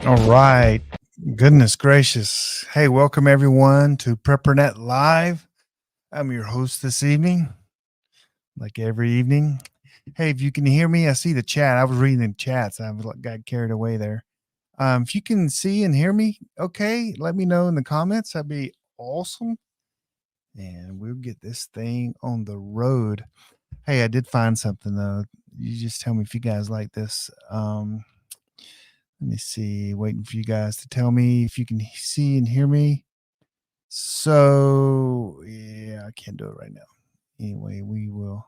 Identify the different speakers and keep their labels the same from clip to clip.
Speaker 1: All right. Goodness gracious. Hey, welcome everyone to PrepperNet Live. I'm your host this evening, like every evening. Hey, if you can hear me, I see the chat. I was reading the chats. I got carried away there. If you can see and hear me, okay, let me know in the comments. That'd be awesome. And we'll get this thing on the road. Hey, I did find something though. You just tell me if you guys like this. Let me see. Waiting for you guys to tell me if you can see and hear me. So, yeah, I can't do it right now. Anyway, we will.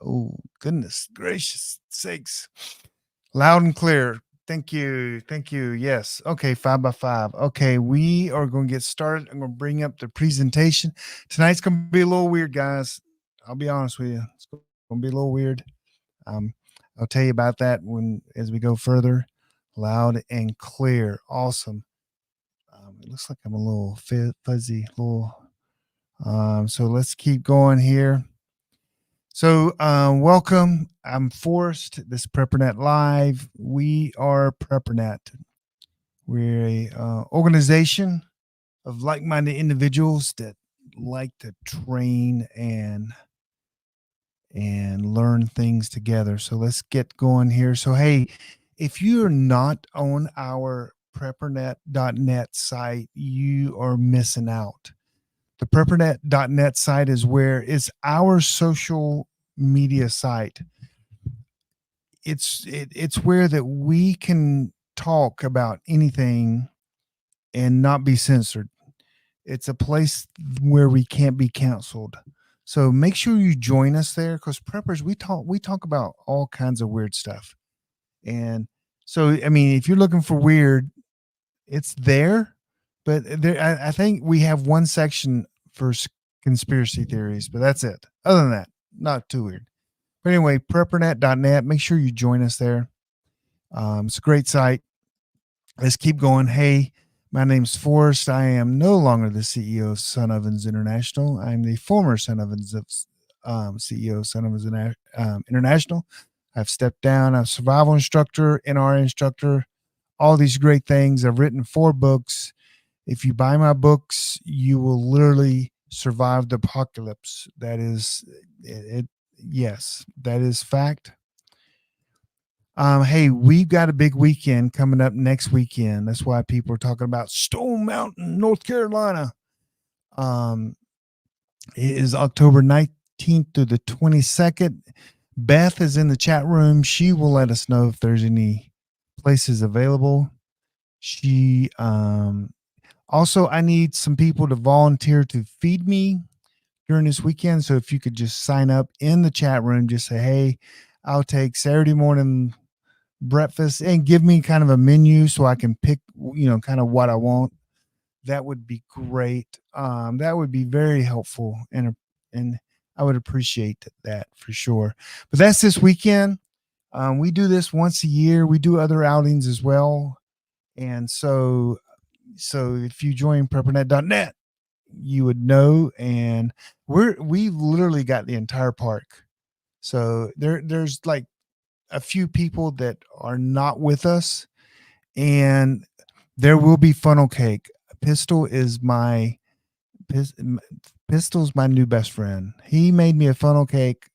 Speaker 1: Oh, goodness gracious sakes. Loud and clear. Thank you. Thank you. Yes. Okay, 5x5. Okay, we are going to get started. I'm going to bring up the presentation. Tonight's going to be a little weird, guys. I'll be honest with you. It's going to be a little weird. I'll tell you about that as we go further. Loud and clear. Awesome. It looks like I'm a little fuzzy. So let's keep going here. So welcome. I'm Forrest. This is PrepperNet Live. We are PrepperNet. We're a organization of like-minded individuals that like to train and learn things together. So let's get going here. So, hey, if you're not on our preppernet.net site, you are missing out. The preppernet.net site is where it's our social media site. It's where that we can talk about anything and not be censored. It's a place where we can't be canceled. So make sure you join us there because preppers we talk about all kinds of weird stuff. And so I mean, if you're looking for weird, it's there. But I think we have one section for conspiracy theories, but that's it. Other than that, not too weird. But anyway, preppernet.net. Make sure you join us there. It's a great site. Let's keep going. Hey, my name's Forrest. I am no longer the CEO of Son Ovens International. I'm the former Son Ovens CEO of Son Ovens International. I've stepped down. I'm a survival instructor, NRA instructor, all these great things. I've written 4 books. If you buy my books, you will literally survive the apocalypse. That is it. Yes, that is fact. Hey, we've got a big weekend coming up next weekend. That's why people are talking about Stone Mountain, North Carolina. It is October 19th through the 22nd. Beth is in the chat room. She will let us know if there's any places available. She also, I need some people to volunteer to feed me during this weekend. So if you could just sign up in the chat room, just say, hey, I'll take Saturday morning breakfast and give me kind of a menu so I can pick, kind of what I want. That would be great. That would be very helpful, and I would appreciate that for sure. But that's this weekend. We do this once a year. We do other outings as well, and so if you join preppernet.net, you would know. And we've literally got the entire park. So there's like a few people that are not with us, and there will be funnel cake. Pistol's my new best friend. He made me a funnel cake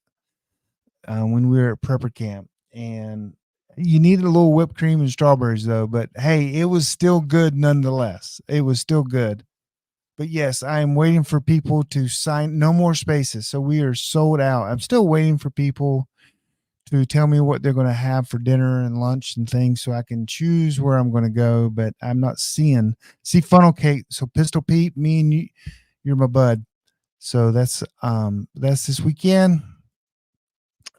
Speaker 1: when we were at prepper camp, and you needed a little whipped cream and strawberries though. But hey, it was still good nonetheless. It was still good. But yes, I am waiting for people to sign. No more spaces, so we are sold out. I'm still waiting for people to tell me what they're going to have for dinner and lunch and things so I can choose where I'm going to go, but I'm not see funnel cake. So Pistol Pete, me and you're my bud. So that's this weekend.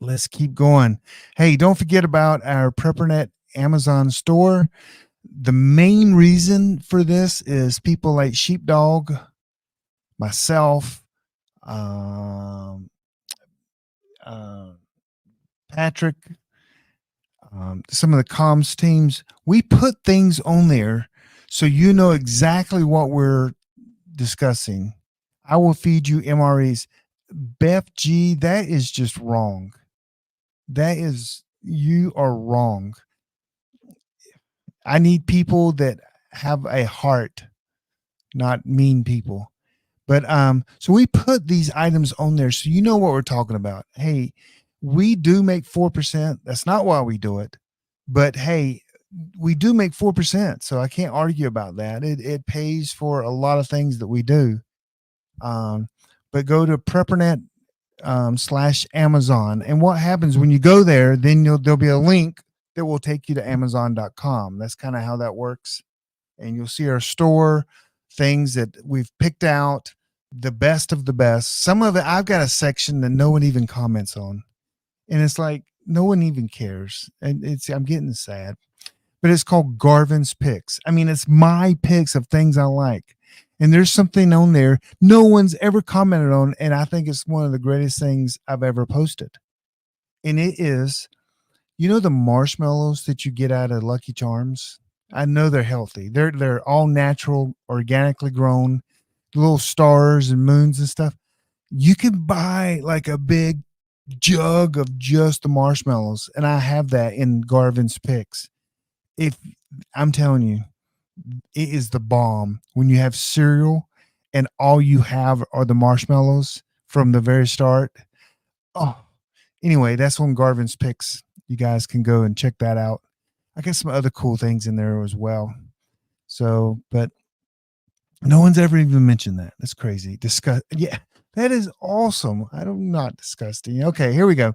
Speaker 1: Let's keep going. Hey, don't forget about our PrepperNet Amazon store. The main reason for this is people like Sheepdog, myself, Patrick, some of the comms teams. We put things on there so you know exactly what we're discussing. I will feed you MREs. Beth G, that is just wrong. You are wrong. I need people that have a heart, not mean people. But so we put these items on there so you know what we're talking about. Hey, we do make 4%. That's not why we do it. But hey, we do make 4%. So I can't argue about that. It pays for a lot of things that we do. Um, but go to preppernet slash Amazon. And what happens when you go there, then there'll be a link that will take you to Amazon.com. That's kind of how that works. And you'll see our store, things that we've picked out, the best of the best. Some of it, I've got a section that no one even comments on. And it's like, no one even cares. And I'm getting sad. But it's called Garvin's Picks. I mean, it's my picks of things I like. And there's something on there no one's ever commented on. And I think it's one of the greatest things I've ever posted. And it is, the marshmallows that you get out of Lucky Charms? I know they're healthy. They're all natural, organically grown, little stars and moons and stuff. You can buy like a big jug of just the marshmallows. And I have that in Garvin's Picks. If I'm telling you, it is the bomb when you have cereal and all you have are the marshmallows from the very start. Oh, anyway, that's on Garvin's Picks. You guys can go and check that out. I got some other cool things in there as well. So, but no one's ever even mentioned that. That's crazy. Yeah, that is awesome. I'm not disgusting. Okay, here we go.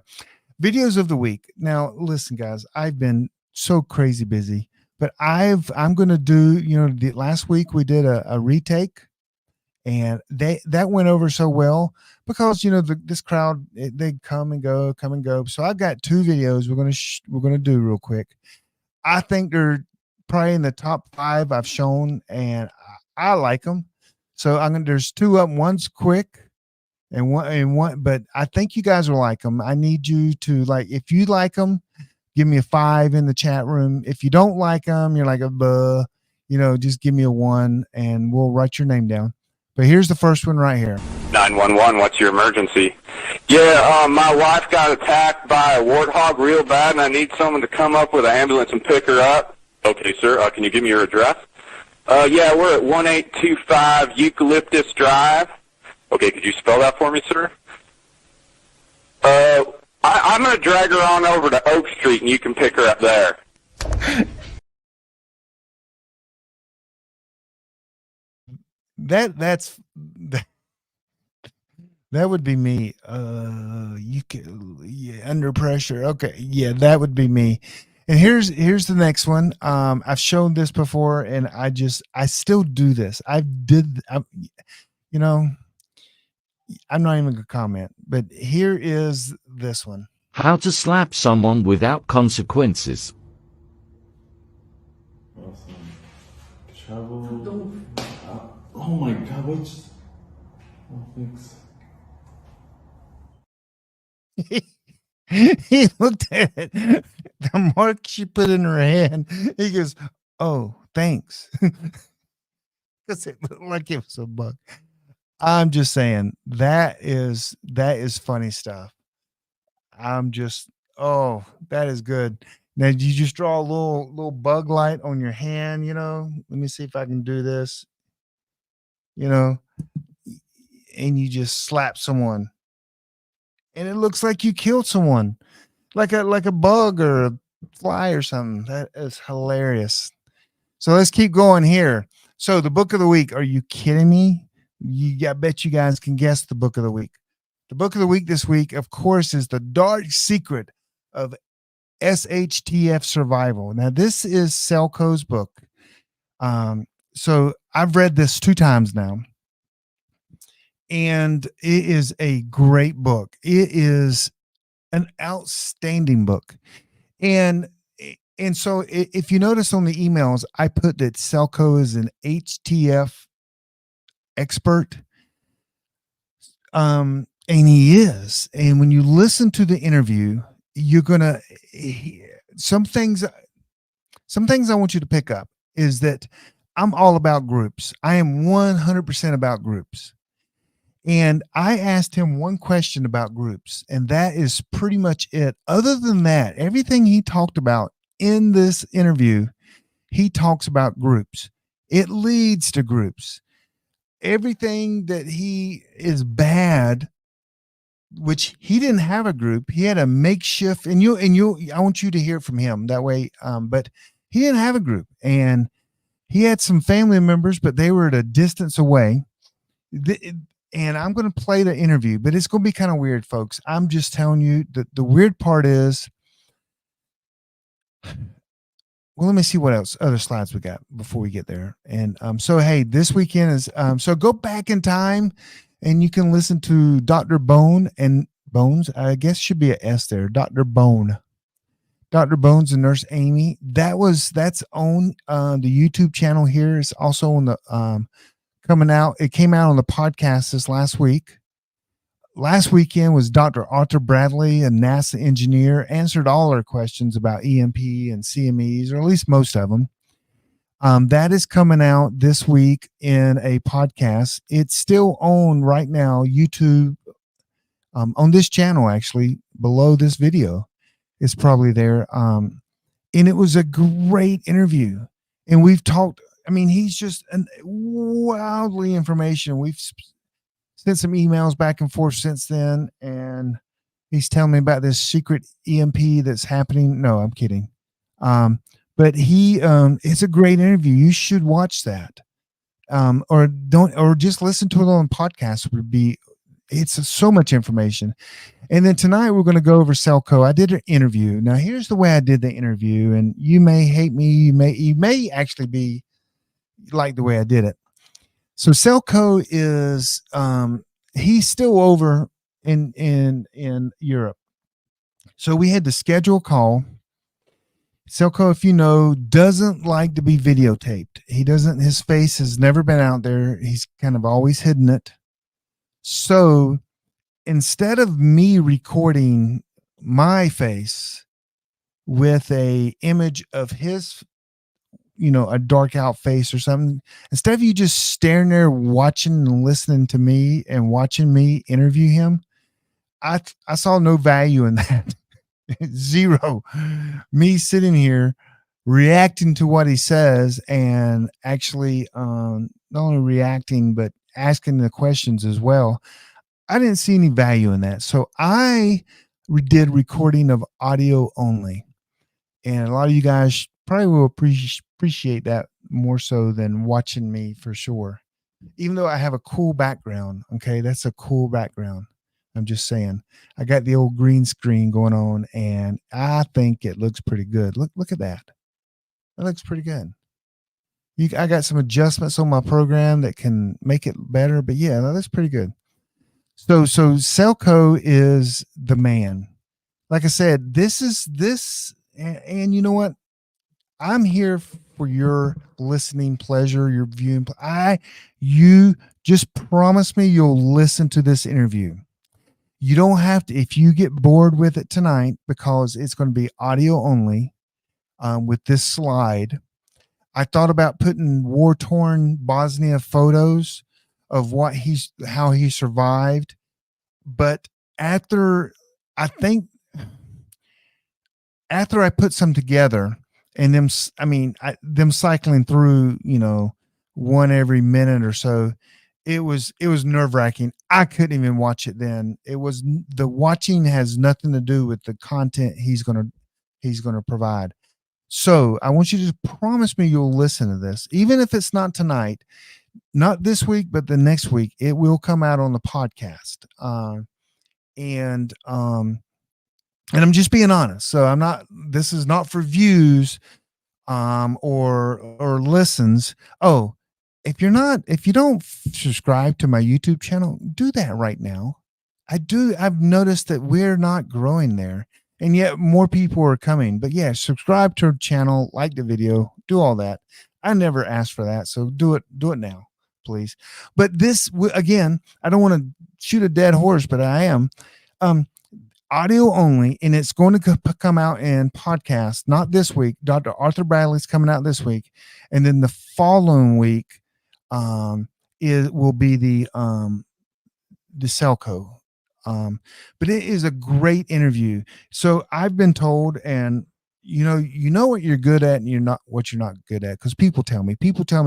Speaker 1: Videos of the week. Now, listen, guys, I've been so crazy busy, but I'm going to do, last week we did a retake, and that went over so well because this crowd, they come and go. So I've got 2 videos we're going to do real quick. I think they're probably in the top 5 I've shown, and I like them. So there's 2 up. One's quick and one, but I think you guys will like them. I need you to, like, if you like them, give me a 5 in the chat room. If you don't like them, you're like just give me a 1 and we'll write your name down. But here's the first one right here.
Speaker 2: 911, what's your emergency? Yeah, my wife got attacked by a warthog real bad, and I need someone to come up with an ambulance and pick her up. Okay, sir. Can you give me your address? Yeah, we're at 1825 Eucalyptus Drive. Okay, could you spell that for me, sir? I'm going to drag her on over to Oak Street, and you can pick her up there.
Speaker 1: That would be me. Under pressure. Okay, yeah, that would be me. And here's the next one. I've shown this before, and I still do this. I'm not even gonna comment, but here is this one.
Speaker 3: How to slap someone without consequences.
Speaker 4: Awesome. Travel. Oh my God! Which? Oh, thanks.
Speaker 1: He looked at it. The mark she put in her hand. He goes, "Oh, thanks," because it looked like it was a bug. I'm just saying that is funny stuff. That is good. Now, you just draw a little bug light on your hand, let me see if I can do this, and you just slap someone and it looks like you killed someone, like a bug or a fly or something. That is hilarious. So let's keep going here. So the book of the week, are you kidding me? I bet you guys can guess the book of the week. The book of the week this week, of course, is The Dark Secret of SHTF Survival. Now, this is Celco's book. So I've read this 2 times now, and it is a great book. It is an outstanding book. And so if you notice on the emails, I put that Celco is an HTF expert. And he is. And when you listen to the interview, you're gonna some things I want you to pick up is that I'm all about groups. I am 100% about groups. And I asked him one question about groups, and that is pretty much it. Other than that, everything he talked about in this interview he talks about groups. It leads to groups. Everything that he is bad, which he didn't have a group, he had a makeshift, and I want you to hear from him that way. But he didn't have a group, and he had some family members, but they were at a distance away. And I'm going to play the interview, but it's going to be kind of weird, folks. I'm just telling you that the weird part is, well, let me see what else other slides we got before we get there. And so hey, this weekend is so go back in time and you can listen to Dr. Bone and Bones, I guess should be a S there, Dr. Bone. Dr. Bones and Nurse Amy. That's on the YouTube channel here. It's also on the coming out. It came out on the podcast this last week. Last weekend was Dr. Arthur Bradley, a NASA engineer, answered all our questions about EMP and CMEs, or at least most of them. That is coming out this week in a podcast. It's still on right now, YouTube, on this channel, actually, below this video. It's probably there. And it was a great interview. And we've talked, I mean, he's just wildly information. We've sent some emails back and forth since then, and he's telling me about this secret EMP that's happening. No, I'm kidding. But it's a great interview. You should watch that. Or just listen to it on podcast it's so much information. And then tonight we're going to go over Celco. I did an interview. Now here's the way I did the interview, and you may hate me. You may actually be like the way I did it. So Celco is he's still over in Europe. So we had to schedule a call. Celco, if you know, doesn't like to be videotaped. His face has never been out there. He's kind of always hidden it. So instead of me recording my face with a image of his, a dark out face or something, instead of you just staring there watching and listening to me and watching me interview him, I saw no value in that. Zero. Me sitting here reacting to what he says and actually not only reacting but asking the questions as well. I didn't see any value in that. So I did recording of audio only. And a lot of you guys probably will appreciate that more so than watching me for sure. Even though I have a cool background. Okay. That's a cool background. I'm just saying. I got the old green screen going on and I think it looks pretty good. Look at that. That looks pretty good. I got some adjustments on my program that can make it better, but yeah, that's pretty good. So Celco is the man. Like I said, and you know what? I'm here for your listening pleasure, your viewing. You just promise me you'll listen to this interview. You don't have to, if you get bored with it tonight, because it's going to be audio only with this slide. I thought about putting war-torn Bosnia photos of how he survived. But after I put some together and them cycling through, one every minute or so, it was nerve-wracking. I couldn't even watch it then. The watching has nothing to do with the content he's going to provide. So I want you to promise me you'll listen to this, even if it's not tonight, not this week, but the next week. It will come out on the podcast. And I'm just being honest. So this is not for views or listens. Oh, if you don't subscribe to my YouTube channel, do that right now. I've noticed that we're not growing there, and yet more people are coming. But yeah, subscribe to our channel, like the video, do all that. I never asked for that, so do it now, please. But this, again, I don't want to shoot a dead horse, but I am. Audio only, and it's going to come out in podcast, not this week. Dr. Arthur Bradley's coming out this week, and then the following week will be the Celco. But it is a great interview. So I've been told, and you know what you're good at and what you're not good at, because people tell me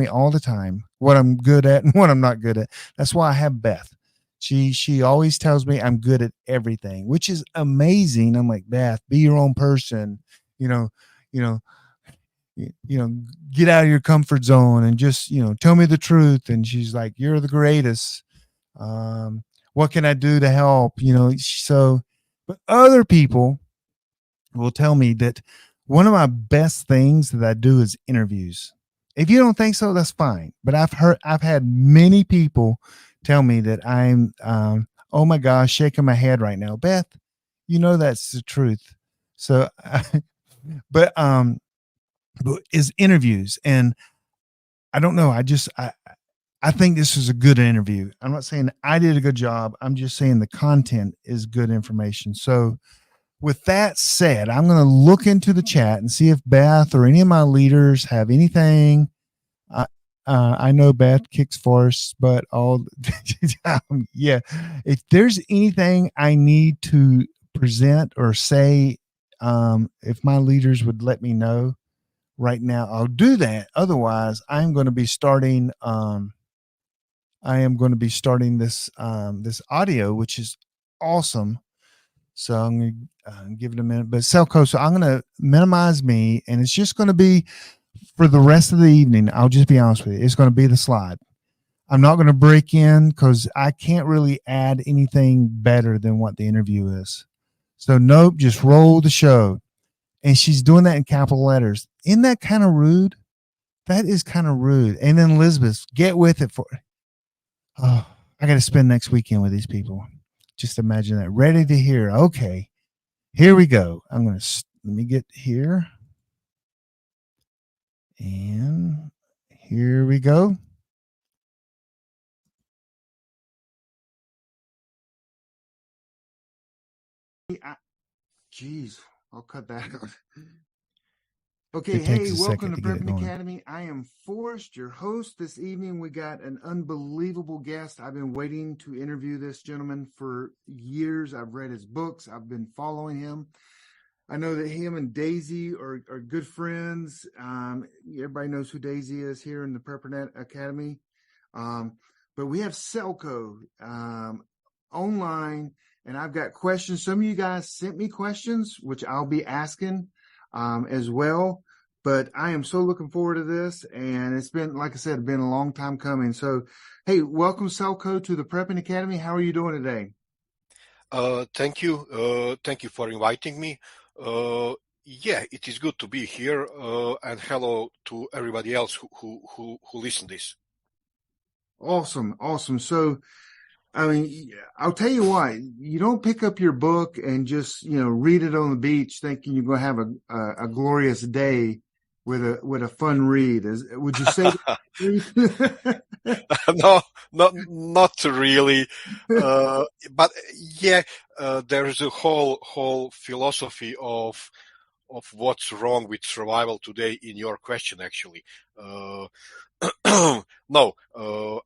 Speaker 1: all the time what I'm good at and what I'm not good at. That's why I have Beth. She always tells me I'm good at everything, which is amazing. I'm like, Beth, be your own person, you know, you know, get out of your comfort zone and just, tell me the truth. And she's like, you're the greatest. What can I do to help? So, but other people will tell me that one of my best things that I do is interviews. If you don't think so, that's fine. But I've had many people tell me that I'm, oh my gosh, shaking my head right now. Beth, that's the truth. So, but is interviews. And I don't know. I think this is a good interview. I'm not saying I did a good job. I'm just saying the content is good information. So, with that said, I'm going to look into the chat and see if Beth or any of my leaders have anything. I know Beth kicks force, but yeah, if there's anything I need to present or say, if my leaders would let me know right now, I'll do that. Otherwise, I'm going to be starting. I am going to be starting this audio, which is awesome. So I'm going to give it a minute. But Celco, so I'm going to minimize me, and it's just going to be for the rest of the evening. I'll just be honest with you. It's going to be the slide. I'm not going to break in because I can't really add anything better than what the interview is. So nope, just roll the show. And she's doing that in capital letters. Isn't that kind of rude? That is kind of rude. And then Elizabeth, get with it. Oh, I got to spend next weekend with these people. Just imagine that. Ready to hear. Okay, here we go. I'm going to, let me get here. And here we go. Jeez, I'll cut that out. Okay, hey, welcome to Prepping Academy. I am Forrest, your host. This evening, we got an unbelievable guest. I've been waiting to interview this gentleman for years. I've read his books. I've been following him. I know that him and Daisy are good friends. Everybody knows who Daisy is here in the Prepper Academy. But we have Celco online, and I've got questions. Some of you guys sent me questions, which I'll be asking as well. But I am so looking forward to this, and it's been, like I said, been a long time coming. So, hey, welcome, Celco, to the Prepping Academy. How are you doing today?
Speaker 5: Thank you. Thank you for inviting me. Yeah, it is good to be here. And hello to everybody else who listen this.
Speaker 1: Awesome. So, I mean, I'll tell you what, you don't pick up your book and just, read it on the beach thinking you're going to have a glorious day with a fun read. Would you say?
Speaker 5: No, not really. But yeah, there's a whole philosophy of what's wrong with survival today in your question, actually. No,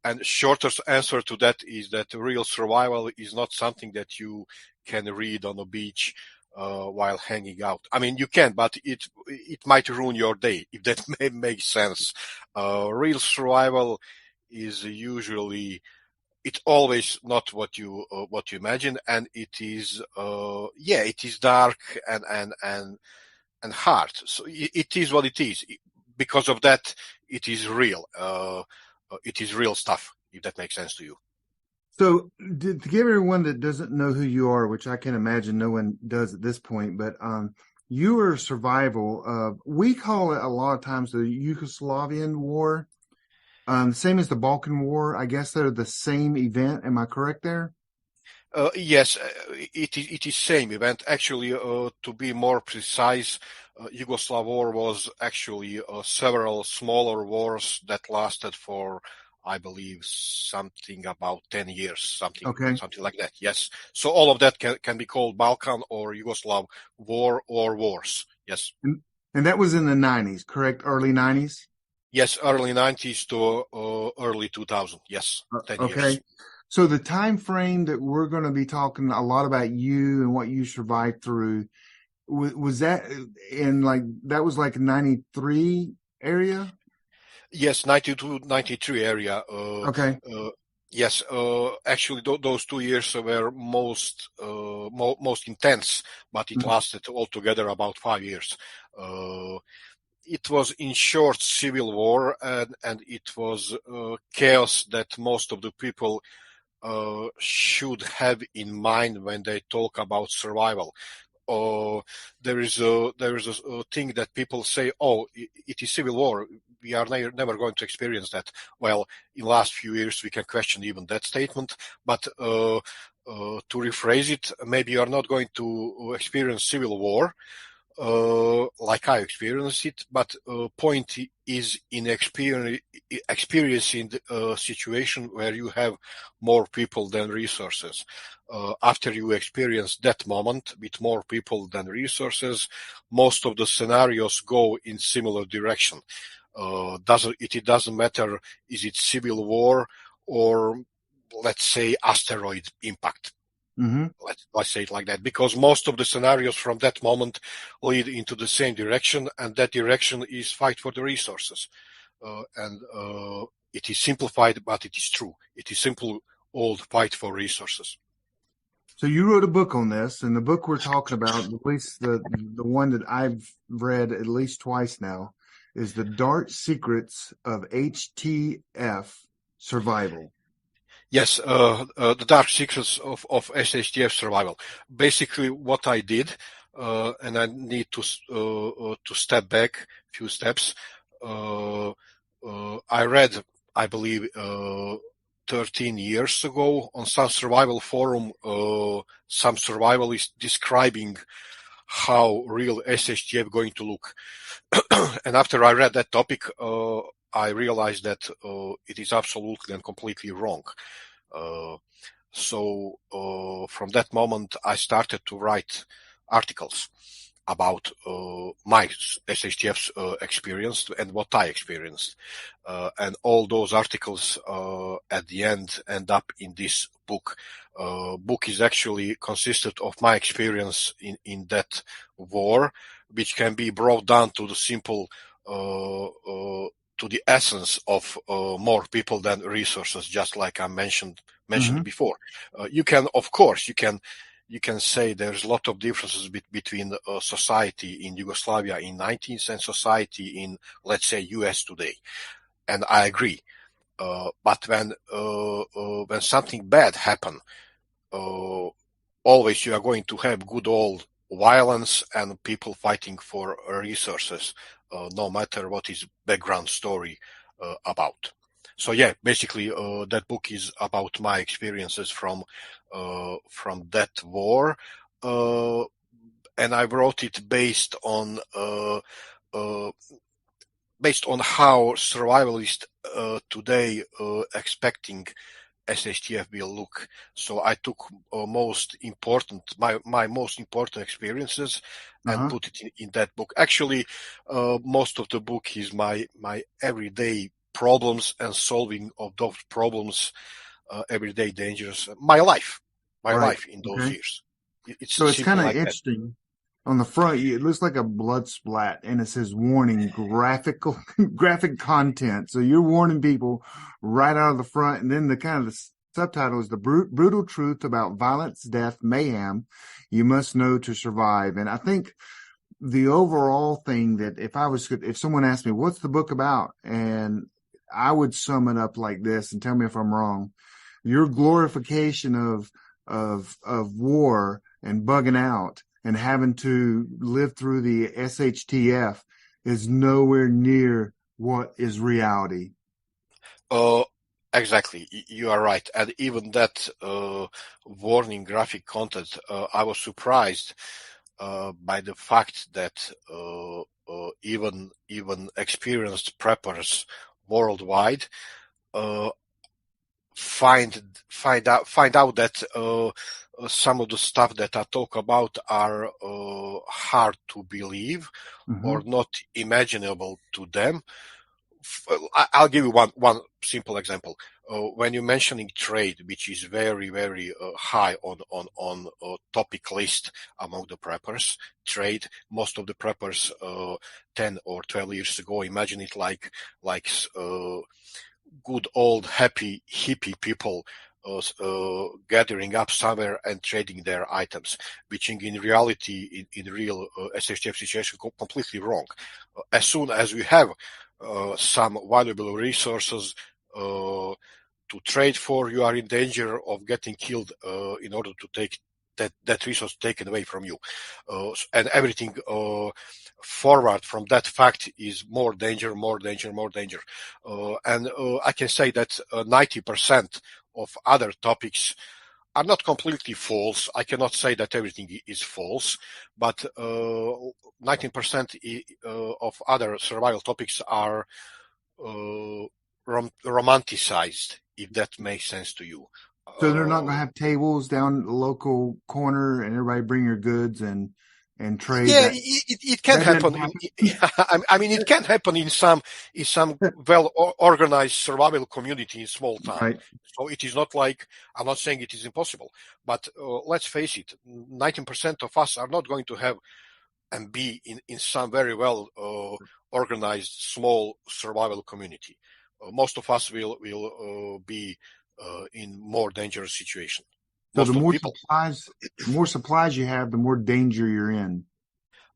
Speaker 5: and shortest answer to that is that real survival is not something that you can read on a beach while hanging out. I mean, you can, but it might ruin your day, if that makes sense. Real survival is usually, it's always not what you imagine, and it is it is dark and hard. So it is what it is. Because of that, it is real. It is real stuff, if that makes sense to you.
Speaker 1: So to give everyone that doesn't know who you are, which I can imagine no one does at this point, but you are survival of, we call it a lot of times the Yugoslavian war, same as the Balkan War. I guess they're the same event. Am I correct there?
Speaker 5: Yes, it is same event. Actually, to be more precise, Yugoslav War was actually several smaller wars that lasted for, I believe, something about 10 years, something like that. Yes. So all of that can be called Balkan or Yugoslav War or wars. Yes.
Speaker 1: And that was in the 90s, correct? Early 90s?
Speaker 5: Yes, early 90s to early 2000. Yes, 10 years.
Speaker 1: So the time frame that we're going to be talking a lot about you and what you survived through Was that in like that was like 93 area?
Speaker 5: Yes, 92, 93 area.
Speaker 1: Okay.
Speaker 5: Yes, actually, those 2 years were most intense, but it
Speaker 1: Mhm.
Speaker 5: lasted altogether about 5 years. Uh, it was in short civil war, and it was chaos that most of the people should have in mind when they talk about survival. There is a thing that people say, "Oh, it is civil war. We are never going to experience that." Well, in the last few years, we can question even that statement. But to rephrase it, maybe you are not going to experience civil war, like I experienced it, but point is in experiencing a situation where you have more people than resources. After you experience that moment with more people than resources, most of the scenarios go in similar direction. It doesn't matter, is it civil war or, let's say, asteroid impact.
Speaker 1: Mm-hmm.
Speaker 5: Let's say it like that, because most of the scenarios from that moment lead into the same direction, and that direction is fight for the resources. And it is simplified, but it is true. It is simple old fight for resources.
Speaker 1: So you wrote a book on this, and the book we're talking about, at least the one that I've read at least twice now, is The Dark Secrets of HTF Survival.
Speaker 5: Yes, the dark secrets of SHTF survival. Basically, what I did, and I need to step back a few steps. I read, I believe, 13 years ago on some survival forum, some survivalists describing how real SHTF going to look. And after I read that topic, I realized that it is absolutely and completely wrong. So from that moment, I started to write articles about my SHTF experience and what I experienced. And all those articles at the end up in this book. Book is actually consisted of my experience in that war, which can be brought down to the simple to the essence of more people than resources, just like I mentioned
Speaker 1: Mm-hmm.
Speaker 5: before. You can, of course, you can say there's a lot of differences between society in Yugoslavia in 19th and society in, let's say, US today, and I agree. But when something bad happen, always you are going to have good old violence and people fighting for resources, no matter what is background story about. So yeah, basically that book is about my experiences from that war, and I wrote it uh, based on how survivalists today expecting SHTF will look. So I took my most important experiences and
Speaker 1: Uh-huh.
Speaker 5: put it in that book. Actually, most of the book is my everyday problems and solving of those problems, everyday dangers, my
Speaker 1: Right.
Speaker 5: life in those
Speaker 1: Okay.
Speaker 5: years.
Speaker 1: So
Speaker 5: It's
Speaker 1: it's kind
Speaker 5: simple
Speaker 1: of
Speaker 5: like that.
Speaker 1: interesting. On the front, it looks like a blood splat, and it says warning graphical graphic content. So you're warning people right out of the front, and then the kind of the subtitle is the brutal truth about violence, death, mayhem you must know to survive. And I think the overall thing that if someone asked me what's the book about, and I would sum it up like this, and tell me if I'm wrong. Your glorification of war and bugging out and having to live through the SHTF is nowhere near what is reality.
Speaker 5: Uh, exactly. You are right. And even that warning graphic content, I was surprised by the fact that even experienced preppers worldwide uh, find out that some of the stuff that I talk about are hard to believe
Speaker 1: Mm-hmm.
Speaker 5: or not imaginable to them, I'll give you one simple example. When you're mentioning trade, which is very, very high on topic list among the preppers, trade, most of the preppers 10 or 12 years ago, imagine it like good old happy hippie people gathering up somewhere and trading their items, which in reality, in real SHTF situation, completely wrong. As soon as we have some valuable resources to trade for, you are in danger of getting killed in order to take that resource taken away from you. And everything forward from that fact is more danger, more danger, more danger. And I can say that 90% of other topics are not completely false. I cannot say that everything is false, but 19% of other survival topics are romanticized, if that makes sense to you.
Speaker 1: So they're not going to have tables down the local corner and everybody bring your goods and trade.
Speaker 5: Yeah,
Speaker 1: that,
Speaker 5: it can
Speaker 1: that
Speaker 5: happen. I mean, it can happen in some well organized survival community in small town.
Speaker 1: Right.
Speaker 5: So it is not like, I'm not saying it is impossible, but let's face it, 19% of us are not going to have and be in some very well organized small survival community. Most of us will be in more dangerous situation.
Speaker 1: So
Speaker 5: Most
Speaker 1: the
Speaker 5: of
Speaker 1: more
Speaker 5: people.
Speaker 1: more supplies you have, the more danger you're in.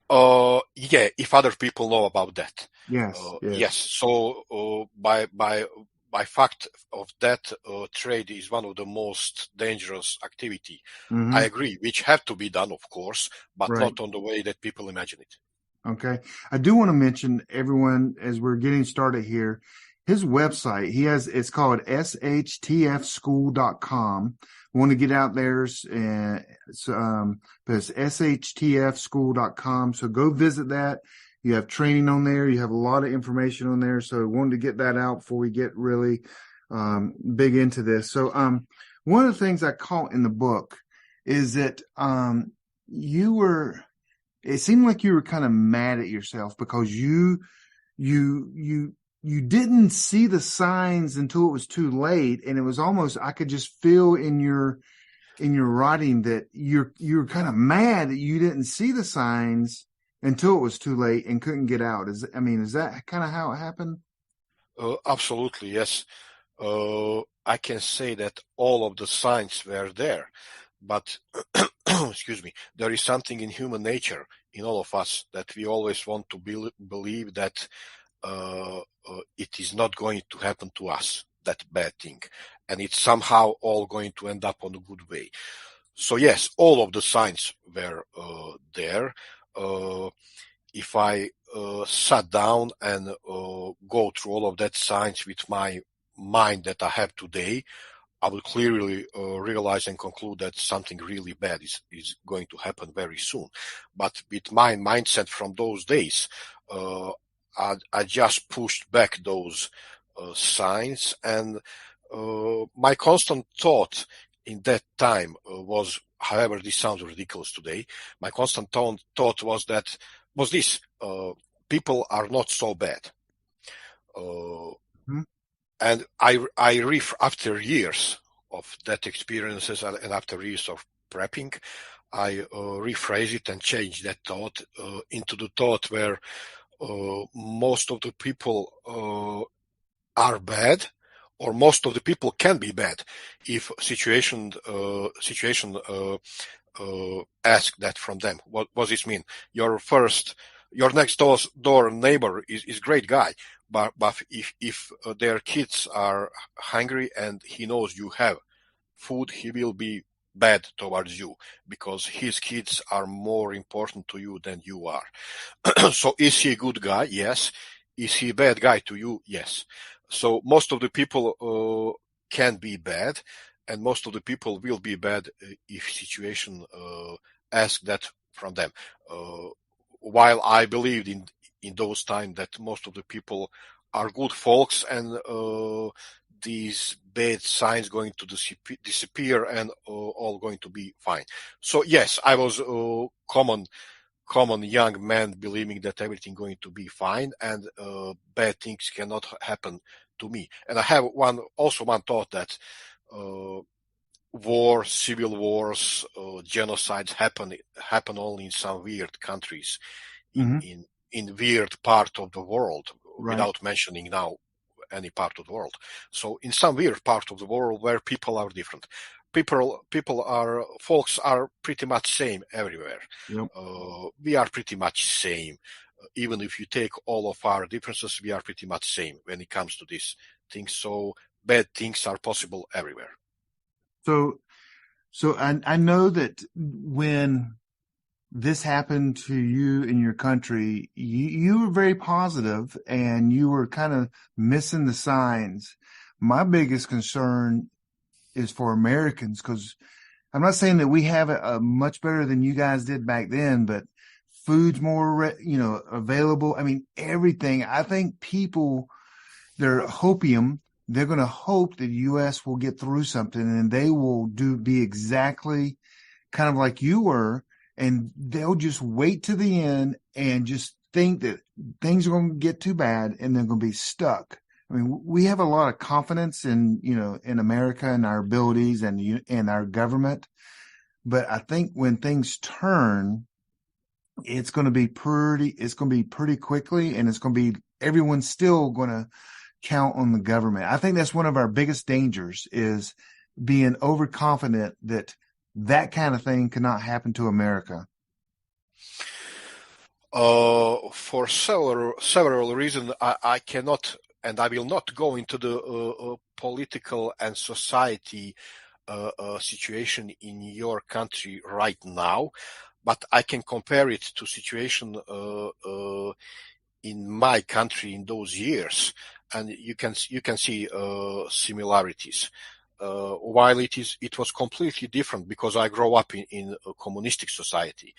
Speaker 5: Yeah, if other people know about that.
Speaker 1: Yes.
Speaker 5: Yes. So by fact of that, trade is one of the most dangerous activity.
Speaker 1: Mm-hmm.
Speaker 5: I agree, which have to be done, of course, but
Speaker 1: Right.
Speaker 5: not on the way that people imagine it.
Speaker 1: Okay. I do want to mention everyone as we're getting started here. His website, it's called SHTFschool.com. We want to get out there, but it's SHTFschool.com. So go visit that. You have training on there. You have a lot of information on there. So we wanted to get that out before we get really big into this. So one of the things I caught in the book is that it seemed like you were kind of mad at yourself because you didn't see the signs until it was too late. And it was almost, I could just feel in your writing that you're kind of mad that you didn't see the signs until it was too late and couldn't get out. Is that kind of how it happened?
Speaker 5: Absolutely, yes. I can say that all of the signs were there, but excuse me, there is something in human nature in all of us that we always want to believe that it is not going to happen to us, that bad thing, and it's somehow all going to end up on a good way. So yes, all of the signs were there. If I sat down and go through all of that signs with my mind that I have today, I will clearly realize and conclude that something really bad is going to happen very soon. But with my mindset from those days, I just pushed back those signs, and my constant thought in that time was, however this sounds ridiculous today, my constant thought was this: people are not so bad. And after years of that experiences and after years of prepping, I rephrase it and change that thought into the thought where most of the people are bad, or most of the people can be bad if situation ask that from them. What does this mean? Your next door neighbor is great guy, but if their kids are hungry and he knows you have food, he will be bad towards you because his kids are more important to you than you are. So is he a good guy? Yes. Is he a bad guy to you? Yes. So most of the people can be bad, and most of the people will be bad if situation ask that from them. While I believed in those times that most of the people are good folks and these bad signs going to disappear and all going to be fine. So yes, I was common common young man believing that everything going to be fine and bad things cannot happen to me. And I have one thought that wars, civil wars, genocides happen only in some weird countries,
Speaker 1: Mhm.
Speaker 5: in weird part of the world,
Speaker 1: Right.
Speaker 5: without mentioning now any part of the world. So in some weird part of the world where people are different, folks are pretty much same everywhere.
Speaker 4: Yep.
Speaker 5: We are pretty much same. Even if you take all of our differences, we are pretty much same when it comes to this thing. So bad things are possible everywhere.
Speaker 1: So I know that when this happened to you in your country, you were very positive and you were kind of missing the signs. My biggest concern is for Americans, because I'm not saying that we have it much better than you guys did back then, but food's more, available. I mean, everything. I think people, they're hopium. They're going to hope that the U.S. will get through something and they will be exactly kind of like you were. And they'll just wait to the end and just think that things are going to get too bad and they're going to be stuck. I mean, we have a lot of confidence in America and our abilities and our government. But I think when things turn, it's going to be pretty quickly, and it's going to be, everyone's still going to count on the government. I think that's one of our biggest dangers, is being overconfident that kind of thing cannot happen to America.
Speaker 5: For several reasons, I cannot and I will not go into the political and society situation in your country right now, but I can compare it to situation in my country in those years, and you can see similarities. While it was completely different, because I grew up in a communistic society,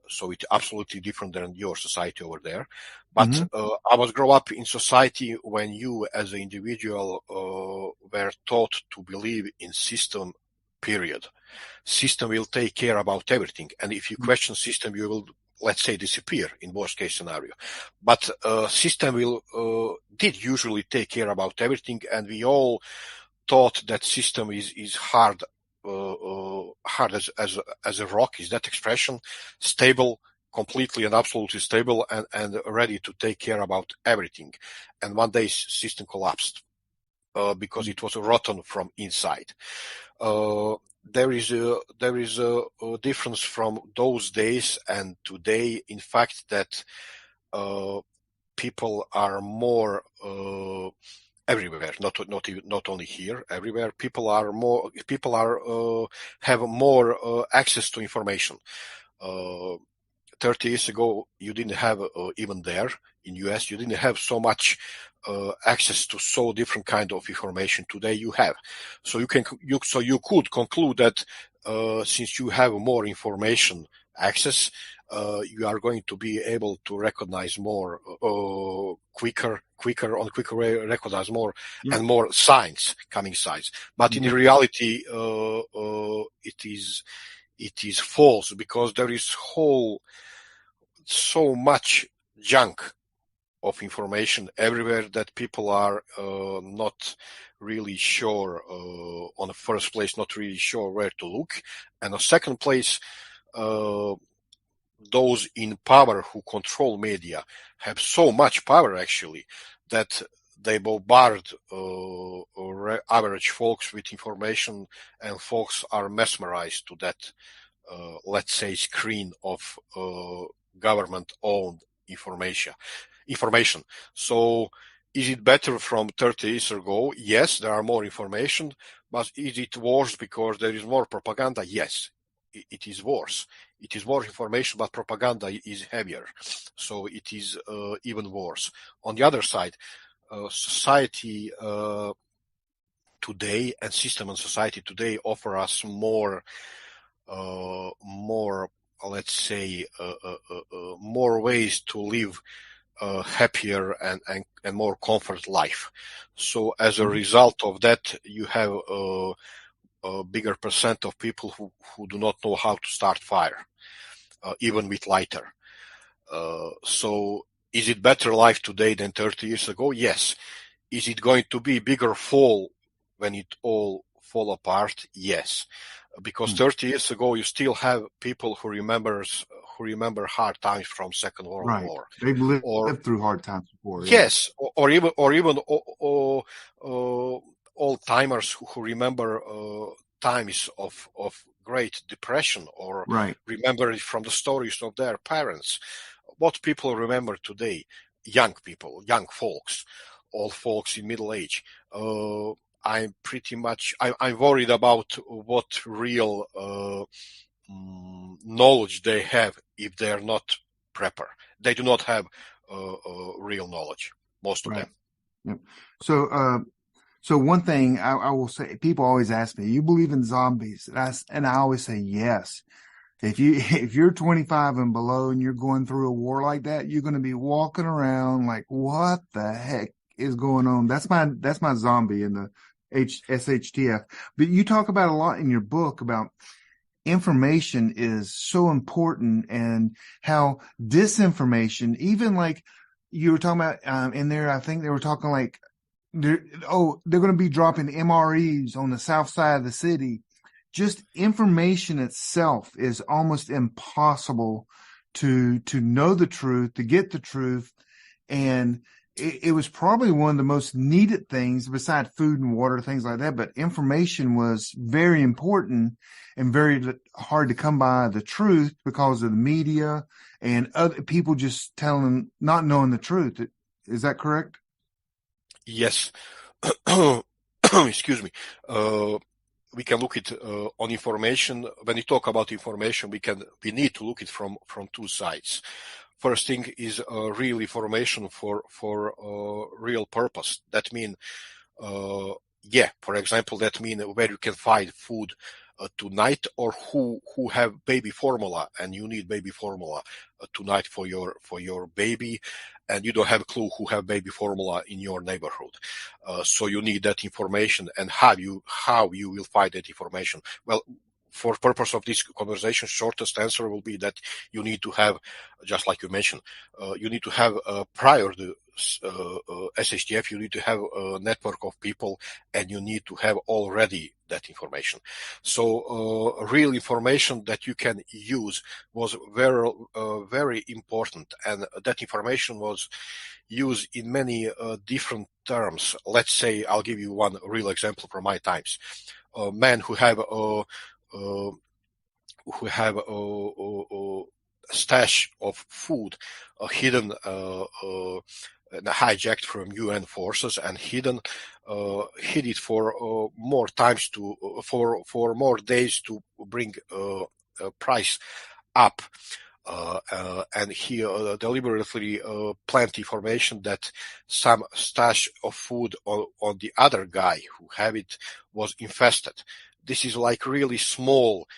Speaker 5: so it's absolutely different than your society over there. But I was grow up in society when you, as an individual, were taught to believe in system. Period. System will take care about everything, and if you question system, you will, let's say, disappear in worst case scenario. But system did usually take care about everything, and we all thought that system is hard as a rock. Is that expression? Stable, completely and absolutely stable, and ready to take care about everything. And one day system collapsed because it was rotten from inside. There is a difference from those days and today. In fact, that people are more everywhere, not only here, everywhere. People have more access to information. 30 years ago, you didn't have even there in US, you didn't have so much access to so different kind of information. Today you have, so you could conclude that since you have more information access, you are going to be able to recognize more quicker way, recognize more and more coming signs. But in reality, it is false, because there is so much junk of information everywhere that people are not really sure, on the first place, not really sure where to look. And on second place, those in power who control media have so much power, actually, that they bombard average folks with information, and folks are mesmerized to that, let's say, screen of government-owned information. So is it better from 30 years ago? Yes, there are more information, but is it worse because there is more propaganda? Yes, it is worse. It is more information, but propaganda is heavier. So it is even worse. On the other side, society today and system and society today offer us more, let's say, more ways to live happier and more comfort life. So as a result of that, you have a bigger percent of people who do not know how to start fire, even with lighter. So is it better life today than 30 years ago? Yes. Is it going to be bigger fall when it all fall apart? Yes. Because 30 years ago, you still have people who remember hard times from Second World
Speaker 4: Right.
Speaker 5: War,
Speaker 4: They've lived
Speaker 5: or
Speaker 4: through hard times before. Yeah.
Speaker 5: yes, or even old timers who remember times of Great Depression, or
Speaker 4: Right.
Speaker 5: remember it from the stories of their parents. What people remember today, young people, young folks, old folks in middle age. I'm worried about what real knowledge they have if they are not prepper. They do not have real knowledge, most of
Speaker 4: Right.
Speaker 5: them.
Speaker 4: Yep. So one thing I will say, people always ask me, you believe in zombies? And I always say yes. If you're 25 and below and you're going through a war like that, you're going to be walking around like, what the heck is going on? That's my zombie in the SHTF. But you talk about a lot in your book about information is so important, and how disinformation, even like you were talking about in there, I think they were talking like they're going to be dropping MREs on the south side of the city. Just information itself is almost impossible to know the truth, to get the truth. And it was probably one of the most needed things besides food and water, things like that. But information was very important and very hard to come by the truth because of the media and other people just not knowing the truth. Is that correct?
Speaker 5: Yes. Excuse me. We can look at on information. When we talk about information, we need to look at from two sides. First thing is real information for real purpose. That mean, for example, that mean where you can find food tonight, or who have baby formula and you need baby formula tonight for your baby, and you don't have a clue who have baby formula in your neighborhood. So you need that information, and how you will find that information. Well, for purpose of this conversation, shortest answer will be that you need to have, just like you mentioned, you need to have prior to SHTF, you need to have a network of people, and you need to have already that information. So real information that you can use was very important, and that information was used in many different terms. Let's say, I'll give you one real example from my times. Men who have a stash of food hidden, hijacked from UN forces and hid it for more times for more days to bring price up. And he deliberately planted information that some stash of food on the other guy who have it was infested. This is like really small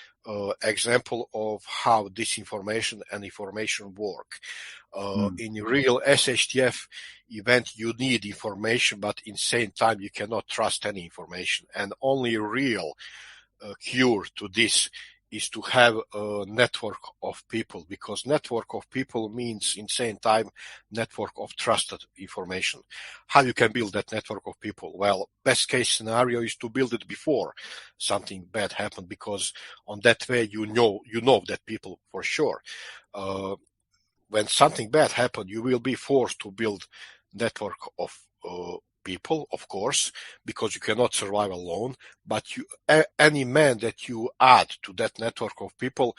Speaker 5: example of how disinformation and information work. In real SHTF event, you need information, but in same time, you cannot trust any information. And only real cure to this is to have a network of people, because network of people means in same time network of trusted information. How you can build that network of people? Well, best case scenario is to build it before something bad happened, because on that way you know that people for sure. When something bad happened, you will be forced to build network of people, of course, because you cannot survive alone. But any man that you add to that network of people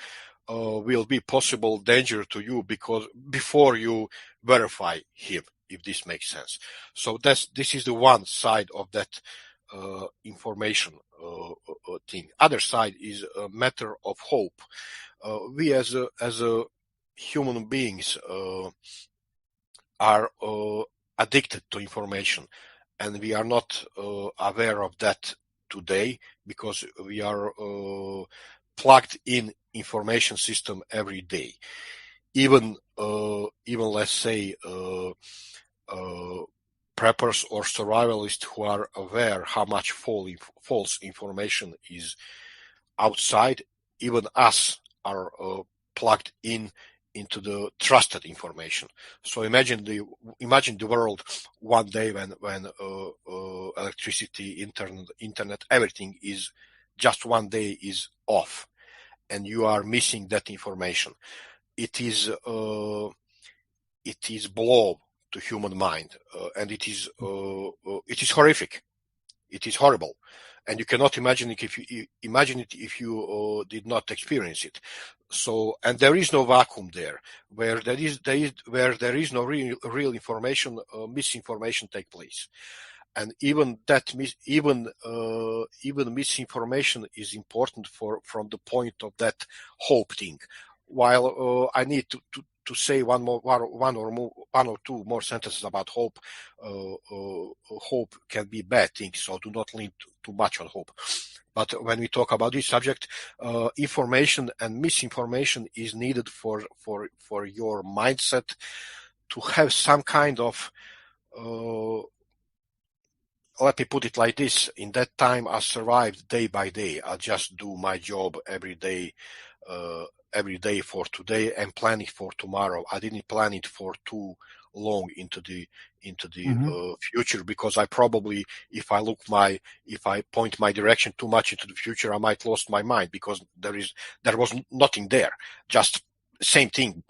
Speaker 5: will be possible danger to you, because before you verify him, if this makes sense. So this is the one side of that information thing. Other side is a matter of hope. We as a human beings are addicted to information, and we are not aware of that today, because we are plugged in information system every day. Even let's say preppers or survivalists who are aware how much false information is outside, even us are plugged in into the trusted information. So imagine the world one day when electricity, internet, everything is just one day is off, and you are missing that information. It is blow to human mind, and it is horrific. It is horrible, and you cannot imagine it if you did not experience it. So, and there is no vacuum there, where there is no real information, misinformation take place, and even misinformation is important from the point of that hope thing. While I need to say one or two more sentences about hope. Hope can be bad thing, so do not lean too much on hope. But when we talk about this subject, information and misinformation is needed for your mindset to have some kind of, let me put it like this: in that time, I survived day by day. I just do my job every day for today and planning for tomorrow. I didn't plan it for too long into the future, because I probably, if I point my direction too much into the future, I might lost my mind, because there was nothing there, just same thing,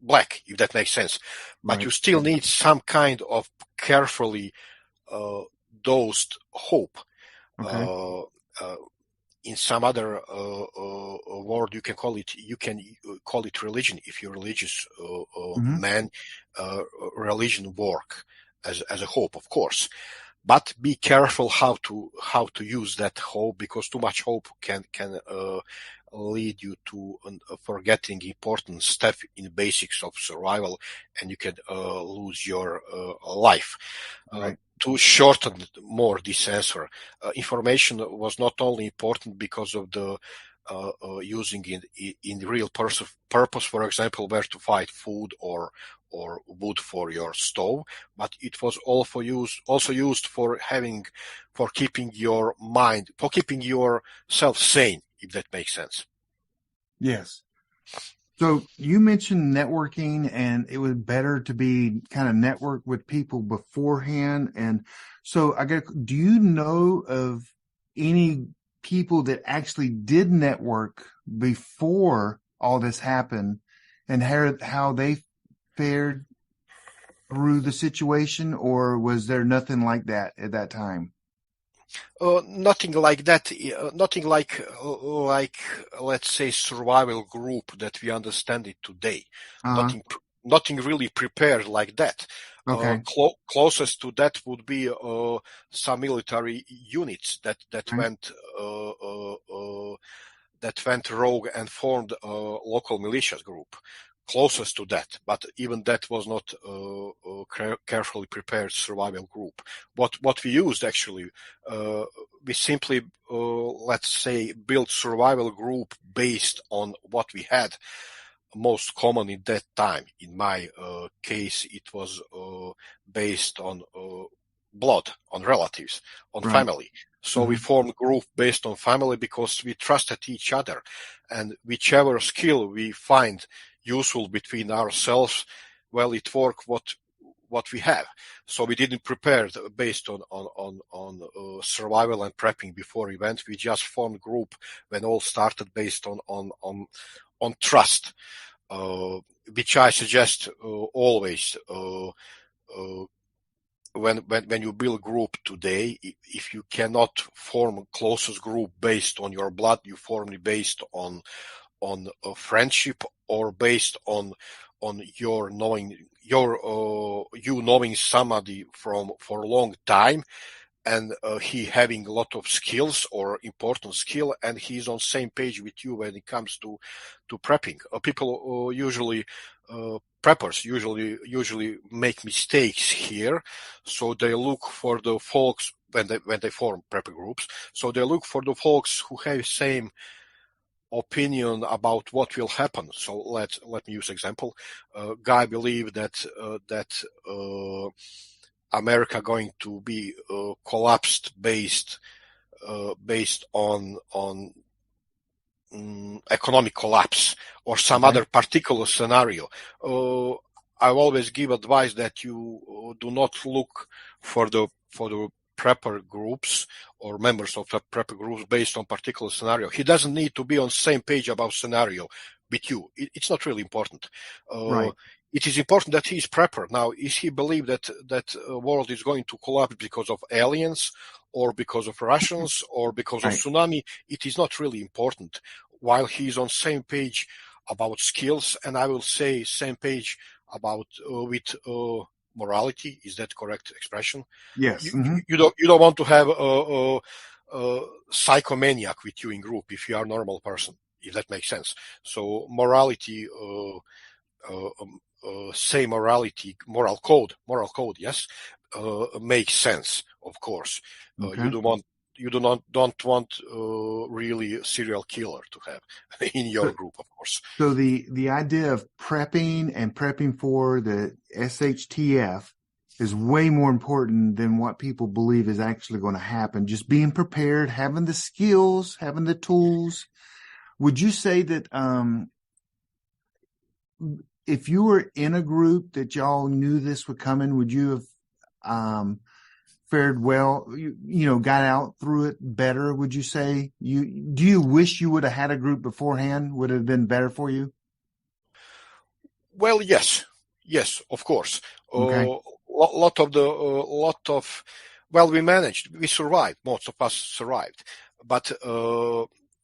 Speaker 5: black, if that makes sense. But
Speaker 4: Right.
Speaker 5: you still need some kind of carefully dosed hope.
Speaker 4: Okay.
Speaker 5: In some other word, you can call it religion. If you're religious man, religion work as a hope, of course. But be careful how to use that hope, because too much hope can lead you to forgetting important stuff in basics of survival, and you can lose your life.
Speaker 4: Right.
Speaker 5: To shorten more this answer, information was not only important because of the using in real purpose, for example, where to find food or wood for your stove, but it was also used for keeping your mind, for keeping yourself sane, if that makes sense.
Speaker 4: Yes. So you mentioned networking, and it was better to be kind of network with people beforehand. And so do you know of any people that actually did network before all this happened, and how they fared through the situation, or was there nothing like that at that time?
Speaker 5: Nothing like that. Nothing like let's say survival group that we understand it today.
Speaker 4: Uh-huh.
Speaker 5: Nothing really prepared like that.
Speaker 4: Okay.
Speaker 5: Closest to that would be some military units that
Speaker 4: Right.
Speaker 5: went rogue and formed a local militias group. Closest to that, but even that was not carefully prepared survival group. What we used actually, we simply let's say built survival group based on what we had most common in that time. In my case, it was based on blood, on relatives, on
Speaker 4: Right.
Speaker 5: family. So we formed group based on family because we trusted each other, and whichever skill we find useful between ourselves, well, it worked what we have. So we didn't prepare based on survival and prepping before event. We just formed group when all started based on trust, which I suggest always. When you build group today, if you cannot form closest group based on your blood, you form it based on a friendship, or based on your knowing you knowing somebody for a long time, and he having a lot of skills or important skill, and he's on same page with you when it comes to prepping. People usually preppers usually make mistakes here, so they look for the folks when they form prepper groups. So they look for the folks who have same opinion about what will happen. So let me use example. Guy believe that America going to be collapsed based on economic collapse or some
Speaker 4: Okay.
Speaker 5: other particular scenario. I always give advice that you do not look for the prepper groups or members of the prepper groups based on particular scenario. He doesn't need to be on the same page about scenario with you. It's not really important.
Speaker 4: Right.
Speaker 5: It is important that he is prepper. Now, is he believe that world is going to collapse because of aliens or because of Russians or because of
Speaker 4: Right.
Speaker 5: tsunami? It is not really important. While he is on same page about skills, and I will say same page about with morality. Is that correct expression?
Speaker 4: Yes. Mm-hmm.
Speaker 5: You don't want to have a psychomaniac with you in group if you are a normal person, if that makes sense. So morality, say morality, moral code, yes, makes sense. Of course,
Speaker 4: Okay.
Speaker 5: you don't want really a serial killer to have in your group, of course.
Speaker 4: So the idea of prepping for the SHTF is way more important than what people believe is actually going to happen. Just being prepared, having the skills, having the tools. Would you say that if you were in a group that y'all knew this would come in, would you have fared well? Got out through it better? Would you say do you wish you would have had a group beforehand? Would it have been better for you?
Speaker 5: Well, yes, of course.
Speaker 4: Okay.
Speaker 5: We managed, we survived. Most of us survived, but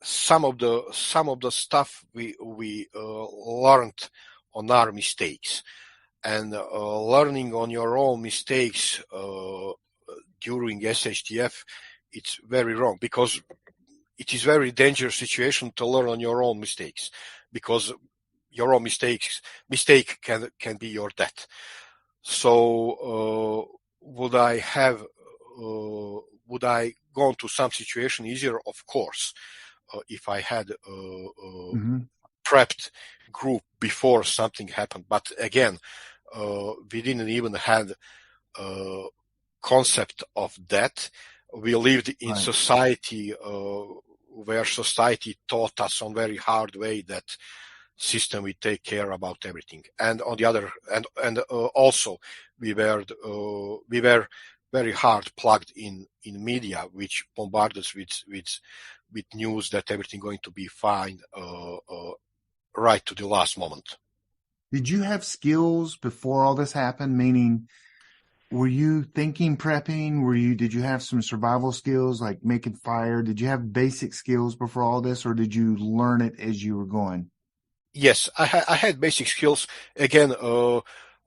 Speaker 5: some of the stuff we learned on our mistakes, and learning on your own mistakes during SHTF, it's very wrong, because it is very dangerous situation to learn on your own mistakes, because your own mistake can be your death. So would I go into some situation easier? Of course, if I had
Speaker 4: Mm-hmm.
Speaker 5: prepped group before something happened. But again, we didn't even have concept of that. We lived in
Speaker 4: Right.
Speaker 5: society where society taught us on very hard way that system will take care about everything. And on the other, and also we were very hard plugged in media, which bombarded us with news that everything going to be fine right to the last moment.
Speaker 4: Did you have skills before all this happened? Meaning, were you thinking prepping? Did you have some survival skills like making fire? Did you have basic skills before all this, or did you learn it as you were going?
Speaker 5: Yes, I had basic skills. Again,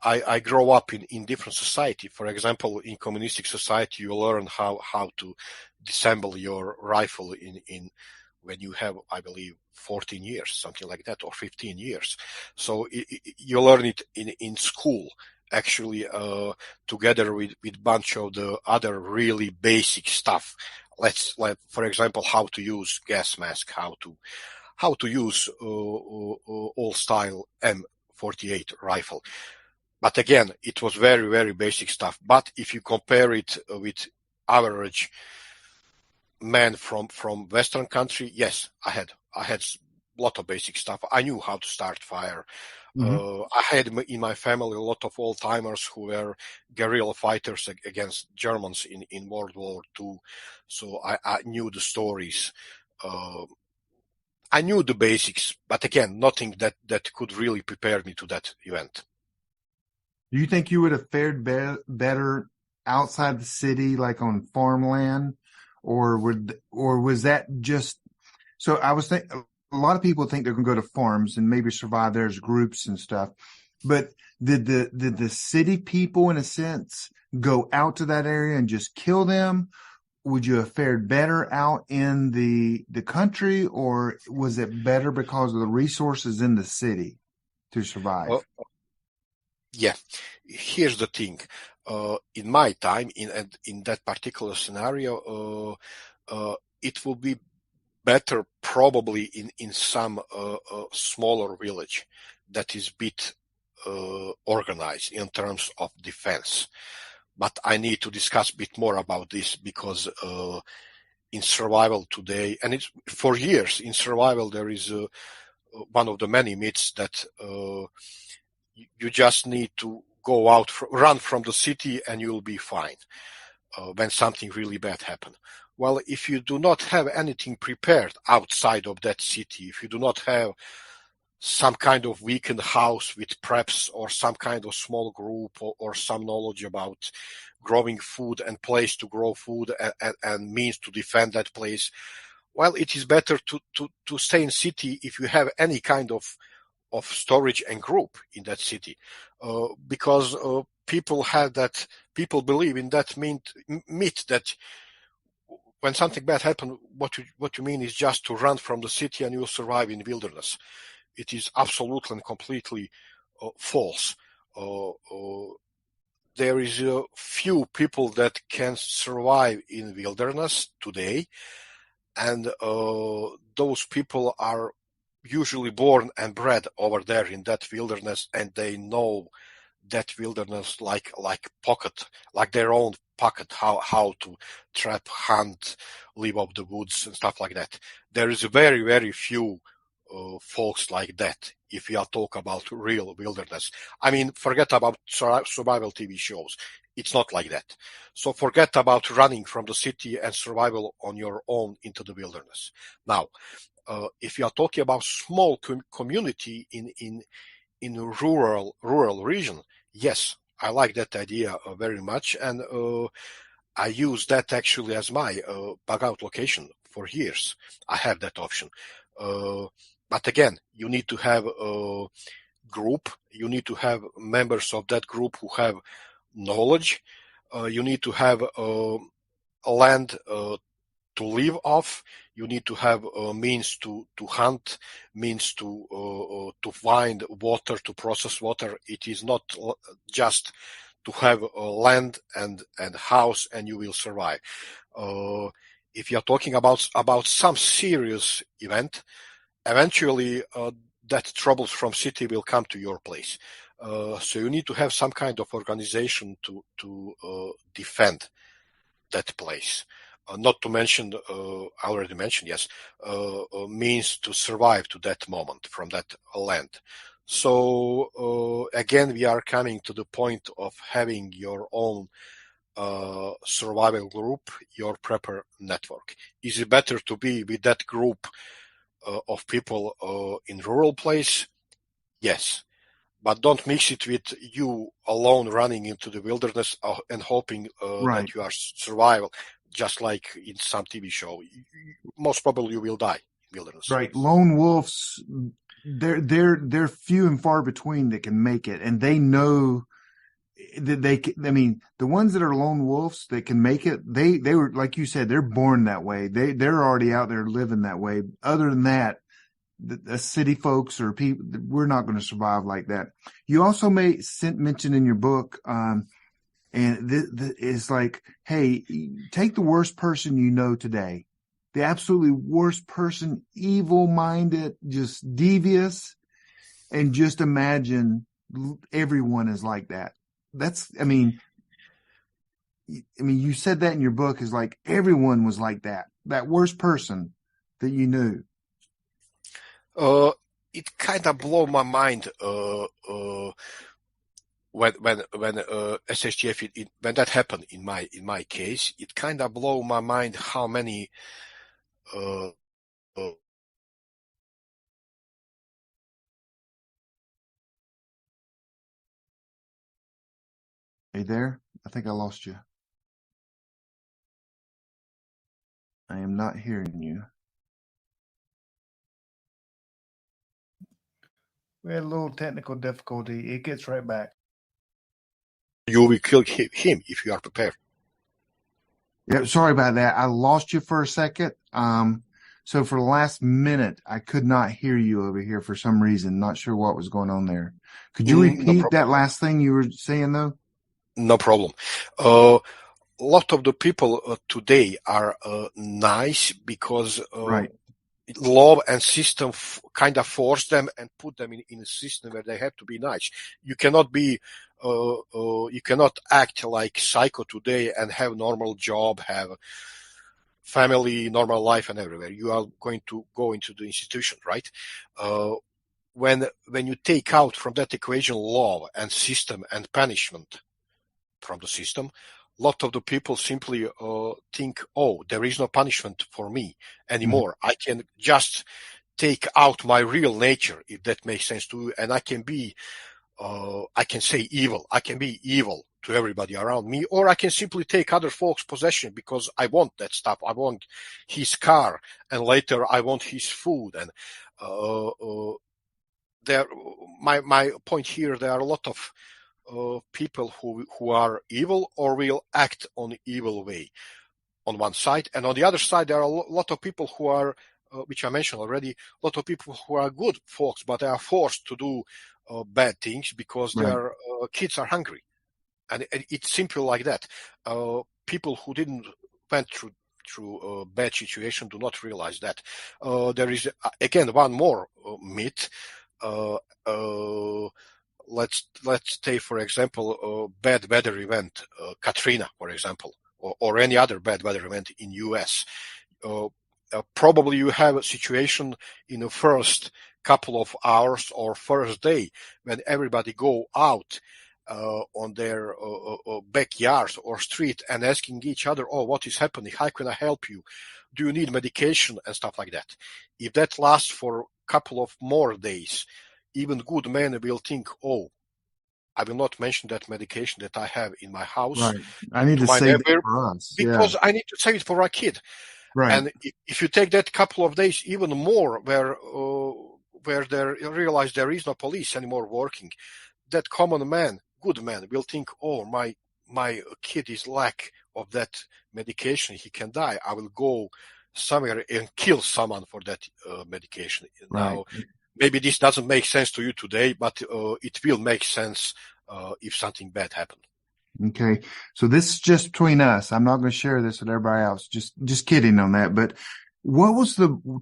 Speaker 5: I grow up in different society. For example, in communistic society, you learn how to disassemble your rifle in when you have, I believe, 14 years, something like that, or 15 years. So you learn it in school, actually, together with bunch of the other really basic stuff. For example, how to use gas mask, how to use old style M48 rifle. But again, it was very, very basic stuff. But if you compare it with average man from Western country, yes, I had a lot of basic stuff. I knew how to start fire.
Speaker 4: Mm-hmm.
Speaker 5: I had in my family a lot of old timers who were guerrilla fighters against Germans in World War II. So I knew the stories. I knew the basics, but again, nothing that could really prepare me to that event.
Speaker 4: Do you think you would have fared better outside the city, like on farmland, or was that just? So I was thinking, a lot of people think they're going to go to farms and maybe survive there as groups and stuff. But did the city people, in a sense, go out to that area and just kill them? Would you have fared better out in the country, or was it better because of the resources in the city to survive?
Speaker 5: Yeah, here's the thing. In my time, in that particular scenario, it will be better probably in some smaller village that is bit organized in terms of defense. But I need to discuss a bit more about this, because in survival today, and it's for years in survival. There is one of the many myths that you just need to go out, run from the city, and you'll be fine when something really bad happens. Well, if you do not have anything prepared outside of that city, if you do not have some kind of weekend house with preps or some kind of small group or some knowledge about growing food and place to grow food and means to defend that place, well, it is better to stay in city if you have any kind of storage and group in that city, because people believe in that myth that when something bad happens, what you mean is just to run from the city and you'll survive in the wilderness. It is absolutely and completely false. There is a few people that can survive in wilderness today, and those people are usually born and bred over there in that wilderness, and they know that wilderness like pocket, like their own pocket, how to trap, hunt, live off the woods and stuff like that. There is very, very few folks like that if we are talking about real wilderness. I mean, forget about survival TV shows. It's not like that. So forget about running from the city and survival on your own into the wilderness. Now, if you are talking about small community in rural region, yes, I like that idea very much, and I use that actually as my bug out location for years. I have that option. But again, you need to have a group. You need to have members of that group who have knowledge. You need to have land to live off. You need to have means to hunt, means to find water, to process water. It is not just to have land and house and you will survive. If you are talking about some serious event, eventually that troubles from city will come to your place. So you need to have some kind of organization to defend that place. Not to mention, I already mentioned, yes, means to survive to that moment from that land. So again, we are coming to the point of having your own survival group, your prepper network. Is it better to be with that group of people in rural place? Yes. But don't mix it with you alone running into the wilderness and hoping
Speaker 4: Right.
Speaker 5: that you are survival, just like in some TV show. Most probably you will die in wilderness.
Speaker 4: Right. Lone wolves, they're few and far between that can make it, and they know that I mean, the ones that are lone wolves that can make it, they were, like you said, they're born that way. They're already out there living that way. Other than that, the city folks or people, we're not going to survive like that. You also mention in your book, and it's like, hey, take the worst person you know today, the absolutely worst person, evil-minded, just devious, and just imagine everyone is like that. I mean, you said that in your book, is like everyone was like that worst person that you knew.
Speaker 5: It kind of blew my mind when SHTF when that happened in my case. It kind of blew my mind how many are
Speaker 4: you there? I think I lost you. I am not hearing you.
Speaker 1: We had a little technical difficulty. It gets right back.
Speaker 5: you will kill him if you are prepared.
Speaker 4: Yeah, sorry about that. I lost you for a second. So for the last minute, I could not hear you over here for some reason. Not sure what was going on there. Could you repeat that last thing you were saying, though?
Speaker 5: No problem. A lot of the people today are nice because
Speaker 4: Right.
Speaker 5: law and system kind of force them and put them in a system where they have to be nice. You cannot be, you cannot act like psycho today and have normal job, have family, normal life, and everywhere. You are going to go into the institution, right? When you take out from that equation law and system and punishment from the system, a lot of the people simply think, oh, there is no punishment for me anymore. I can just take out my real nature, if that makes sense to you, and I can be, I can say evil. I can be evil to everybody around me, or I can simply take other folks' possession because I want that stuff. I want his car, and later I want his food. And my point here, there are a lot of people who are evil or will act on evil way on one side, and on the other side there are a lot of people who are, which I mentioned already, a lot of people who are good folks, but they are forced to do bad things because their kids are hungry, and it's simple like that. People who didn't went through a bad situation do not realize that. There is again one more myth. Let's take, for example, a bad weather event, Katrina, for example, or any other bad weather event in US. Probably you have a situation in the first couple of hours or first day when everybody go out on their backyards or street and asking each other, oh, what is happening? How can I help you? Do you need medication and stuff like that? If that lasts for a couple of more days, even good men will think, oh, I will not mention that medication that I have in my house.
Speaker 4: Right. I need to save it for us.
Speaker 5: Because I need to save it for our kid.
Speaker 4: Right.
Speaker 5: And if you take that couple of days, even more, where they realize there is no police anymore working, that common man, good man, will think, oh, my kid is lack of that medication. He can die. I will go somewhere and kill someone for that medication.
Speaker 4: Right.
Speaker 5: Now, maybe this doesn't make sense to you today, but it will make sense if something bad happened.
Speaker 4: Okay. So this is just between us. I'm not going to share this with everybody else. Just kidding on that. But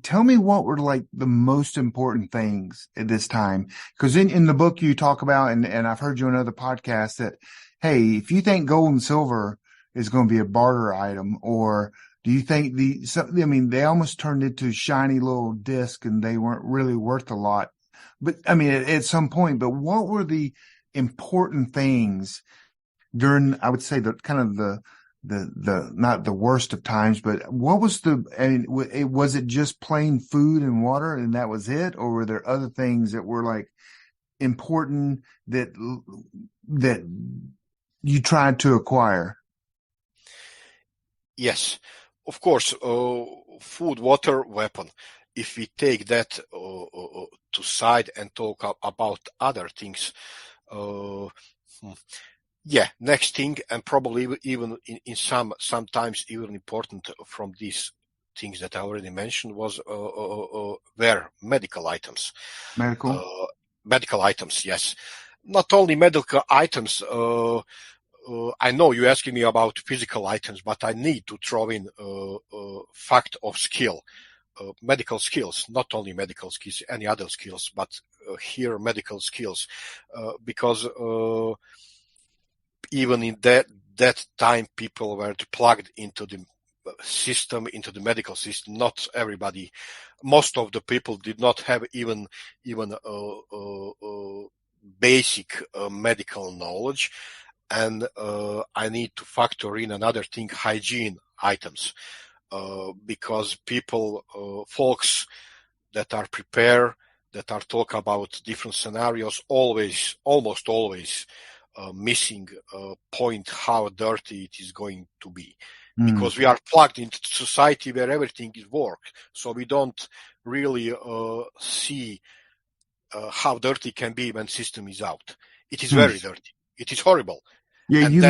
Speaker 4: tell me what were like the most important things at this time? Because in the book you talk about, and I've heard you on other podcasts that, hey, if you think gold and silver is going to be a barter item, or do you think they almost turned into shiny little disc and they weren't really worth a lot. But I mean, at some point, but what were the important things during, I would say, the kind of the not the worst of times, but what was was it just plain food and water and that was it? Or were there other things that were like important that you tried to acquire?
Speaker 5: Yes, of course, food, water, weapon. If we take that to side and talk about other things, next thing, and probably even in sometimes even important from these things that I already mentioned, was were medical items. Medical items, yes. Not only medical items. I know you're asking me about physical items, but I need to throw in fact of skill, medical skills, not only medical skills, any other skills, but here medical skills, because even in that time, people were plugged into the system, into the medical system. Not everybody, most of the people did not have even basic medical knowledge. And I need to factor in another thing, hygiene items, because people, folks that are prepared, that are talk about different scenarios, almost always missing a point how dirty it is going to be. Because we are plugged into society where everything is work, so we don't really see how dirty it can be when system is out. It is very dirty. It is horrible.
Speaker 4: Yeah, and you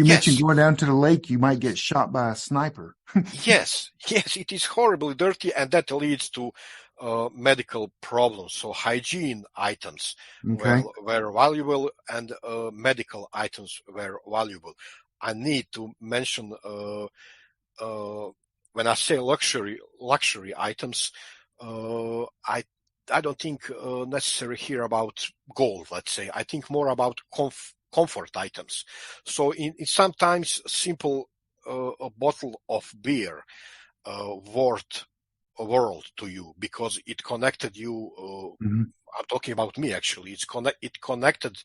Speaker 4: mentioned going down to the lake, you might get shot by a sniper.
Speaker 5: Yes, it is horribly dirty, and that leads to medical problems. So hygiene items were valuable, and medical items were valuable. I need to mention when I say luxury items, I don't think necessary here about gold. Let's say I think more about comfort items. So in sometimes simple a bottle of beer worth a world to you because it connected you. I'm talking about me actually. It connected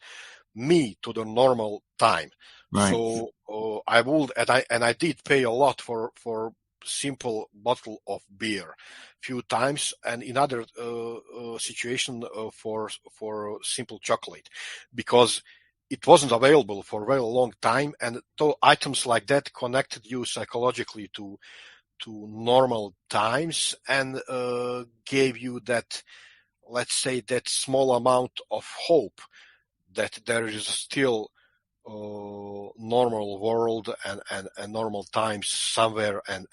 Speaker 5: me to the normal time.
Speaker 4: Right.
Speaker 5: So I would, and I did pay a lot for simple bottle of beer few times, and in other situation for simple chocolate, because it wasn't available for a very long time, and items like that connected you psychologically to normal times and gave you that, let's say, that small amount of hope that there is still normal world and normal times somewhere and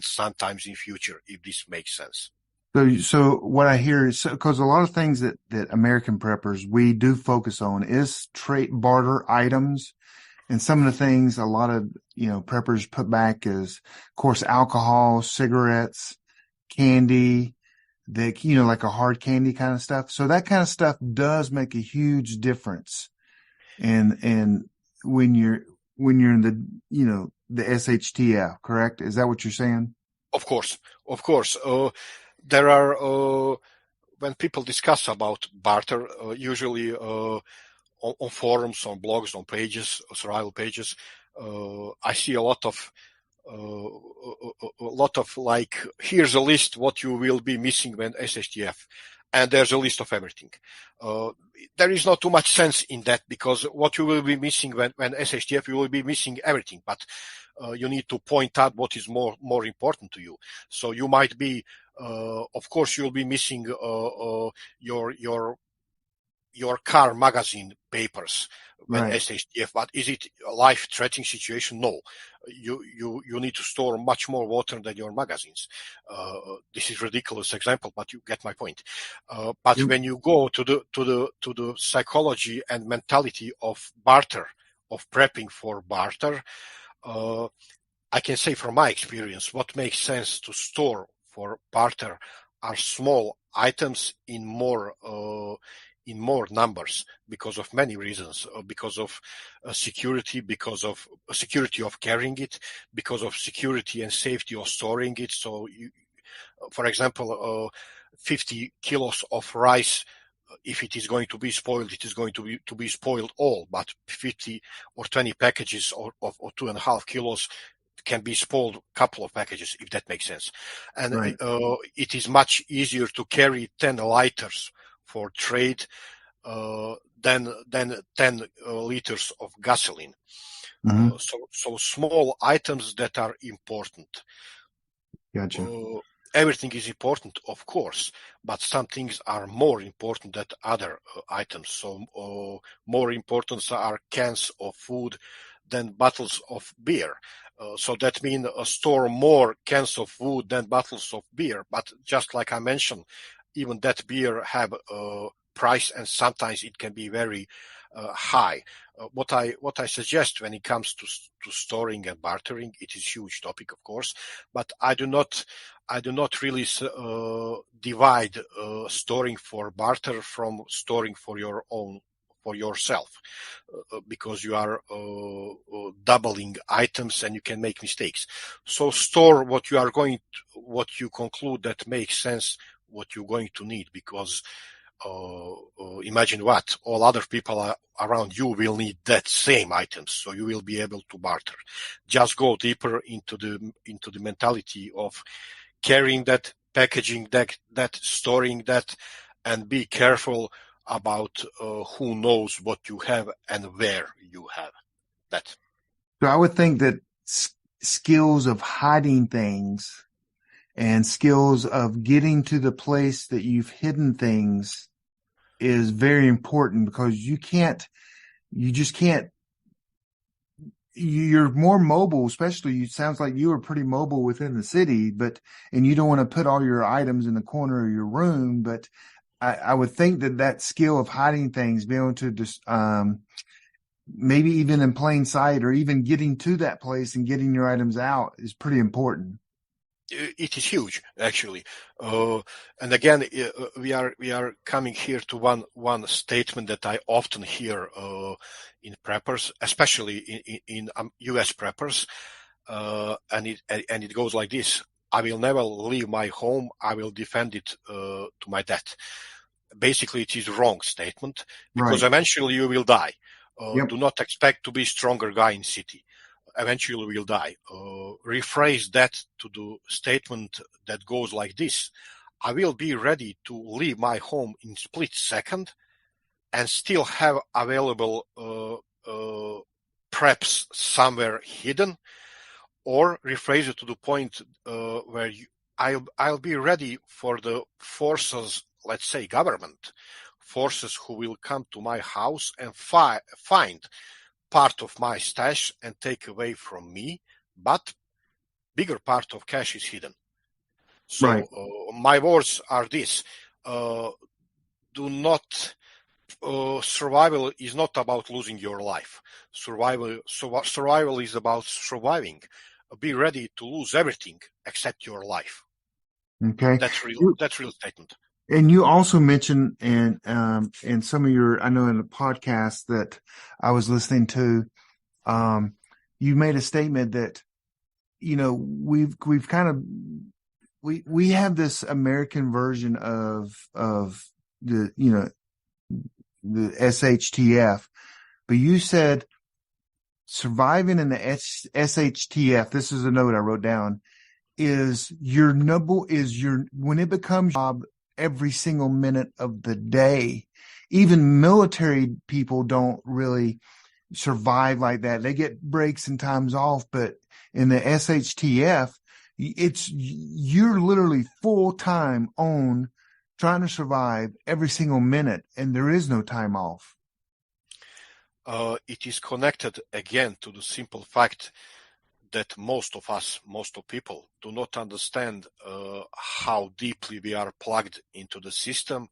Speaker 5: sometimes in future, if this makes sense.
Speaker 4: So what I hear is, because a lot of things that American preppers we do focus on is trade barter items, and some of the things a lot of preppers put back is, of course, alcohol, cigarettes, candy, like a hard candy kind of stuff. So that kind of stuff does make a huge difference. And when you're in the SHTF, correct? Is that what you're saying?
Speaker 5: Of course. There are when people discuss about barter, usually on forums, on blogs, on pages, survival pages, I see a lot of like, here's a list what you will be missing when SHTF, and there's a list of everything. There is not too much sense in that, because what you will be missing when SHTF, you will be missing everything, but you need to point out what is more important to you. So you might be, of course, you'll be missing your car magazine papers when
Speaker 4: Right.
Speaker 5: SHTF, but is it a life-threatening situation? No. You need to store much more water than your magazines. This is a ridiculous example, but you get my point. But
Speaker 4: Yep.
Speaker 5: when you go to the psychology and mentality of barter, of prepping for barter, I can say from my experience, what makes sense to store for barter are small items in more numbers, because of many reasons, because of security, because of security of carrying it, because of security and safety of storing it. So for example, 50 kilos of rice, if it is going to be spoiled, it is going to be spoiled all, but 50 or 20 packages or 2.5 kilos can be spoiled couple of packages, if that makes sense. And
Speaker 4: Right.
Speaker 5: it is much easier to carry 10 lighters for trade than 10 liters of gasoline.
Speaker 4: Mm-hmm.
Speaker 5: So small items that are important.
Speaker 4: Gotcha.
Speaker 5: Everything is important, of course, but some things are more important than other items. So more important are cans of food than bottles of beer. So that means store more cans of food than bottles of beer. But just like I mentioned, even that beer have a price, and sometimes it can be very high. What I suggest when it comes to storing and bartering, it is a huge topic, of course, but I do not really divide storing for barter from storing for your own, for yourself, because you are doubling items and you can make mistakes. So store what what you conclude that makes sense, what you're going to need, because imagine what all other people around you will need that same items, so you will be able to barter. Just go deeper into the mentality of carrying that, packaging that, storing that, and be careful about who knows what you have and where you have that.
Speaker 4: So I would think that skills of hiding things and skills of getting to the place that you've hidden things is very important, because you just can't, you're more mobile, especially, it sounds like you were pretty mobile within the city, and you don't want to put all your items in the corner of your room. But I would think that skill of hiding things, being able to just, maybe even in plain sight, or even getting to that place and getting your items out, is pretty important.
Speaker 5: It is huge, actually. And again, we are coming here to one statement that I often hear in preppers, especially in US preppers. and it goes like this: I will never leave my home. I will defend it to my death. Basically, it is a wrong statement because
Speaker 4: Right.
Speaker 5: eventually you will die.
Speaker 4: Yep.
Speaker 5: Do not expect to be stronger guy in city. Eventually you will die. Rephrase that to the statement that goes like this: I will be ready to leave my home in split second and still have available preps somewhere hidden, or rephrase it to the point where I'll be ready for the forces, let's say government forces, who will come to my house and find part of my stash and take away from me, but bigger part of cash is hidden. So
Speaker 4: Right.
Speaker 5: my words are this: do not. Survival is not about losing your life. Survival is about surviving. Be ready to lose everything except your life.
Speaker 4: Okay.
Speaker 5: That's real statement.
Speaker 4: And you also mentioned in some of your, I know in a podcast that I was listening to, you made a statement that, we've kind of, we have this American version of the, the SHTF, but you said surviving in the SHTF, this is a note I wrote down, is when it becomes your job every single minute of the day. Even military people don't really survive like that. They get breaks and times off, but in the SHTF, you're literally full time on trying to survive every single minute, and there is no time off.
Speaker 5: It is connected again to the simple fact that most of people do not understand how deeply we are plugged into the system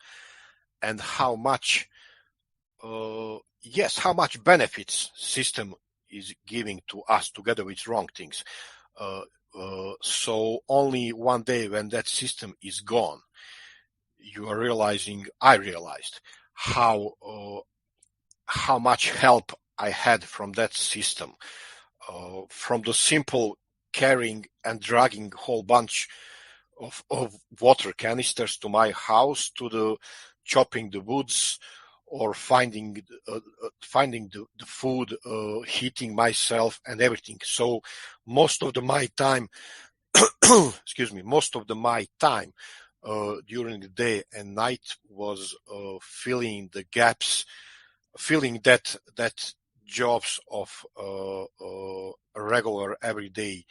Speaker 5: and how much benefits system is giving to us together with wrong things. So only one day when that system is gone, I realized how much help I had from that system. From the simple carrying and dragging a whole bunch of water canisters to my house, to the chopping the woods, or finding the food, heating myself and everything. So most of my time, during the day and night was filling the gaps, filling that jobs of regular everyday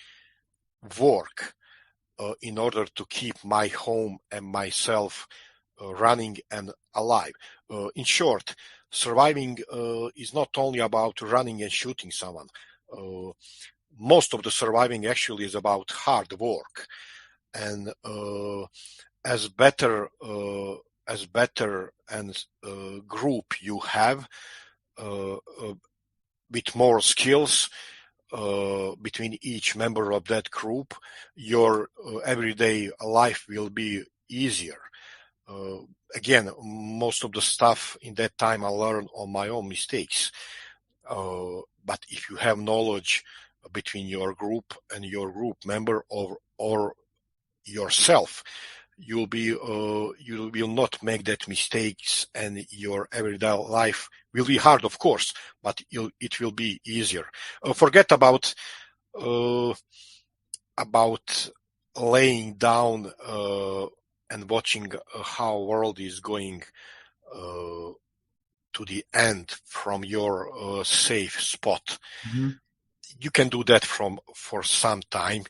Speaker 5: work in order to keep my home and myself running and alive. In short, surviving is not only about running and shooting someone. Most of the surviving actually is about hard work, and as better and group you have, with more skills between each member of that group, your everyday life will be easier. Again, most of the stuff in that time I learned on my own mistakes. But if you have knowledge between your group and your group member or yourself, you will not make that mistakes, and your everyday life will be hard, of course, but it will be easier. Forget about laying down and watching how world is going to the end from your safe spot.
Speaker 4: Mm-hmm.
Speaker 5: You can do that for some time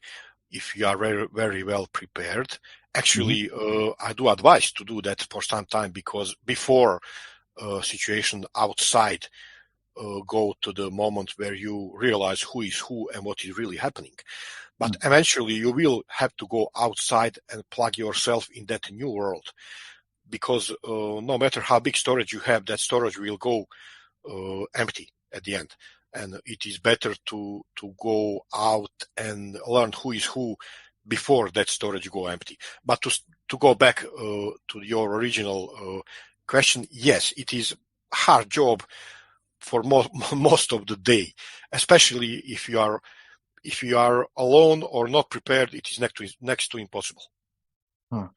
Speaker 5: if you are very, very well prepared. Actually, I do advise to do that for some time, because before situation outside go to the moment where you realize who is who and what is really happening. But eventually you will have to go outside and plug yourself in that new world, because no matter how big storage you have, that storage will go empty at the end. And it is better to go out and learn who is who before that storage go empty. But to go back to your original question, yes, it is a hard job for most of the day, especially if you are if you are alone or not prepared, it is next to impossible.
Speaker 4: Huh.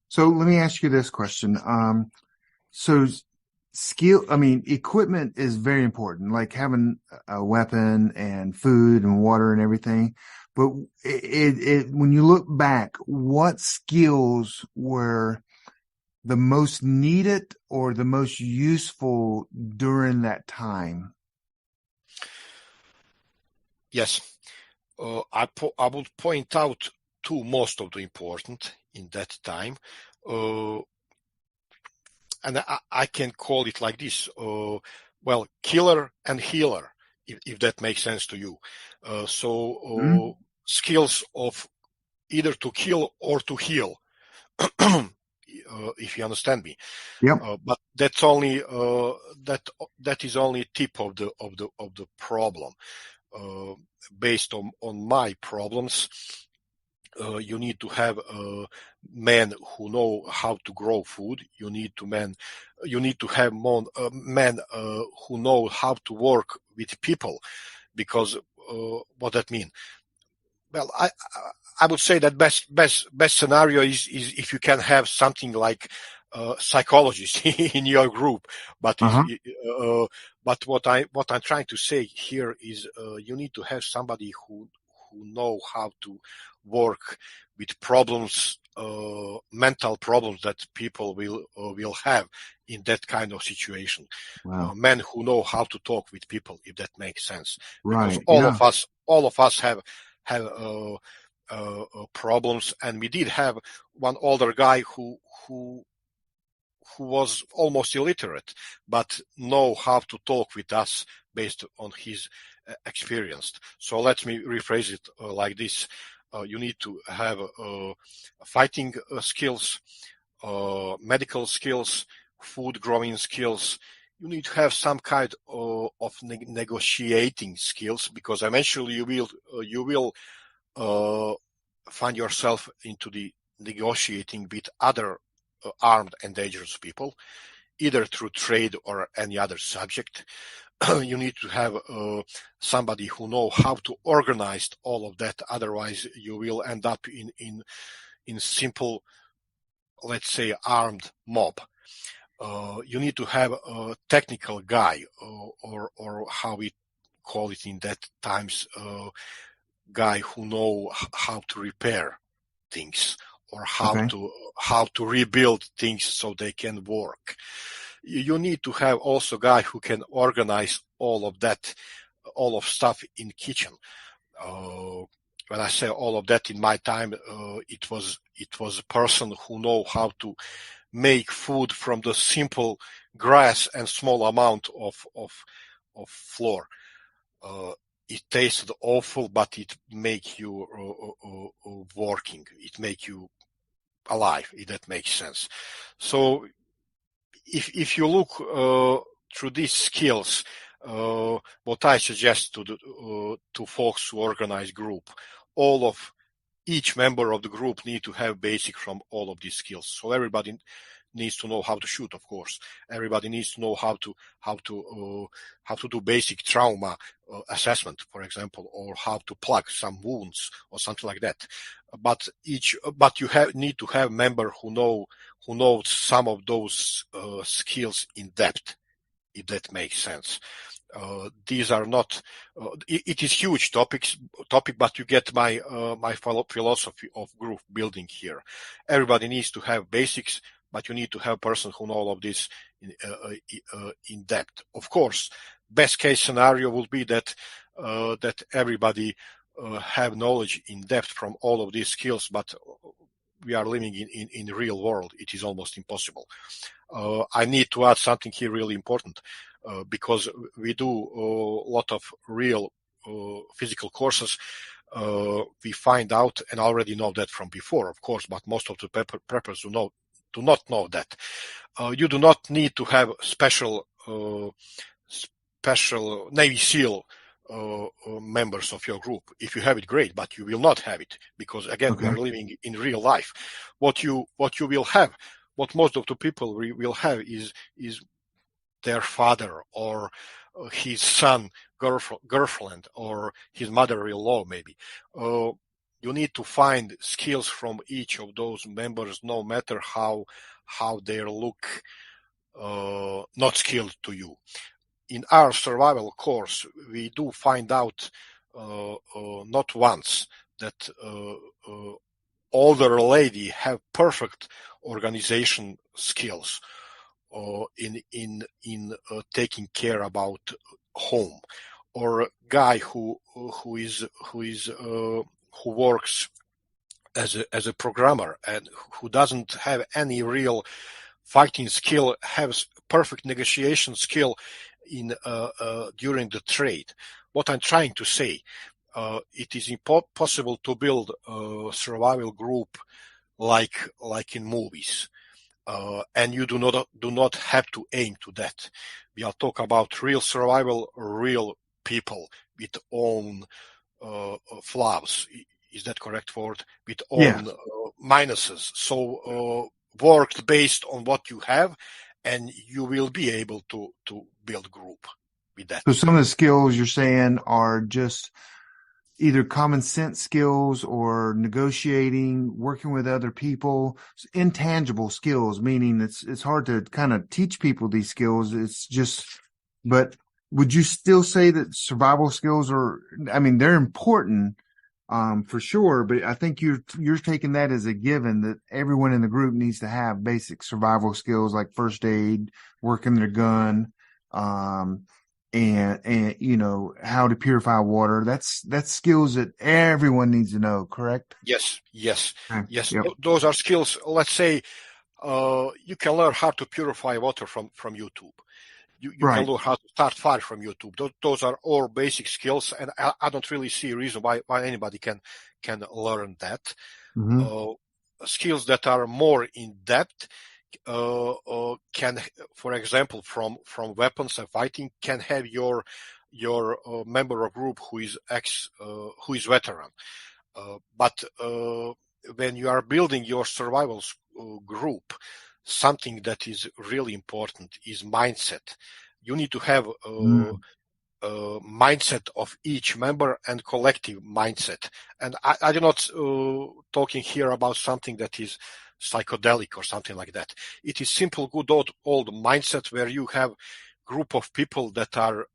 Speaker 4: So let me ask you this question. So equipment is very important, like having a weapon and food and water and everything. But when you look back, what skills were the most needed or the most useful during that time?
Speaker 5: Yes. I would point out two most of the important in that time. And I can call it like this. Killer and healer, if that makes sense to you. Skills of either to kill or to heal, if you understand me.
Speaker 4: Yep.
Speaker 5: But that's only that is only tip of the problem. Based on my problems, you need to have men who know how to grow food. You need to have men who know how to work with people, because what that mean? Well, I would say that best scenario is if you can have something like psychologist in your group, but but what I'm trying to say here is you need to have somebody who know how to work with problems, mental problems that people will have in that kind of situation.
Speaker 4: Wow.
Speaker 5: Men who know how to talk with people, if that makes sense.
Speaker 4: Right.
Speaker 5: Because all of us have problems, and we did have one older guy who was almost illiterate, but know how to talk with us based on his experience. So let me rephrase it like this. You need to have fighting skills, medical skills, food growing skills. You need to have some kind of negotiating skills, because eventually you will find yourself into the negotiating with other armed and dangerous people, either through trade or any other subject. You need to have somebody who know how to organize all of that. Otherwise, you will end up in simple, let's say, armed mob. You need to have a technical guy, or how we call it in that times, guy who know how to repair things, or how to rebuild things so they can work. You need to have also a guy who can organize all of that, all of stuff in kitchen. When I say all of that in my time, it was a person who know how to make food from the simple grass and small amount of flour. It tasted awful, but it make you working. It make you alive, if that makes sense. So if you look through these skills, what I suggest to folks who organize group, each member of the group need to have basic from all of these skills. So everybody needs to know how to shoot, of course. Everybody needs to know how to do basic trauma assessment, for example, or how to plug some wounds or something like that. But you need to have member who knows some of those skills in depth, if that makes sense. These are not. It is huge topic, but you get my philosophy of group building here. Everybody needs to have basics, but you need to have a person who knows all of this in depth. Of course, best case scenario will be that everybody have knowledge in depth from all of these skills, but we are living in the real world. It is almost impossible. I need to add something here really important, because we do a lot of real physical courses. We find out, and I already know that from before, of course, but most of the preppers do not know that. You do not need to have special Navy SEAL members of your group. If you have it, great, but you will not have it, because again, we are living in real life. What you will have, what most of the people will have is their father or his son, girlfriend, or his mother-in-law, maybe. You need to find skills from each of those members, no matter how they look not skilled to you. In our survival course, we do find out not once that older lady have perfect organization skills in taking care about home, or a guy who works as a programmer and who doesn't have any real fighting skill, has perfect negotiation skill in during the trade. What I'm trying to say, it is impossible to build a survival group like in movies, and you do not have to aim to that. We are talking about real survival, real people with own flaws. Is that correct word? With own minuses. So work based on what you have, and you will be able to build group with that.
Speaker 4: So some of the skills you're saying are just either common sense skills or negotiating, working with other people, intangible skills, meaning it's hard to kind of teach people these skills. It's just, but would you still say that survival skills are, I mean, they're important, for sure, but I think you're taking that as a given that everyone in the group needs to have basic survival skills like first aid, working their gun, and you know how to purify water. That's skills that everyone needs to know. Correct?
Speaker 5: Yes.
Speaker 4: Okay.
Speaker 5: Yes.
Speaker 4: Yep.
Speaker 5: Those are skills. Let's say you can learn how to purify water from YouTube. You
Speaker 4: Right.
Speaker 5: can learn how to start fire from YouTube. Those are all basic skills, and I don't really see a reason why anybody can learn that.
Speaker 4: Mm-hmm.
Speaker 5: Skills that are more in depth can, for example, from weapons and fighting, can have your member of group who is veteran. But when you are building your survival group, something that is really important is mindset. You need to have mindset of each member and collective mindset. And I do not talking here about something that is psychedelic or something like that. It is simple, good old mindset where you have group of people that are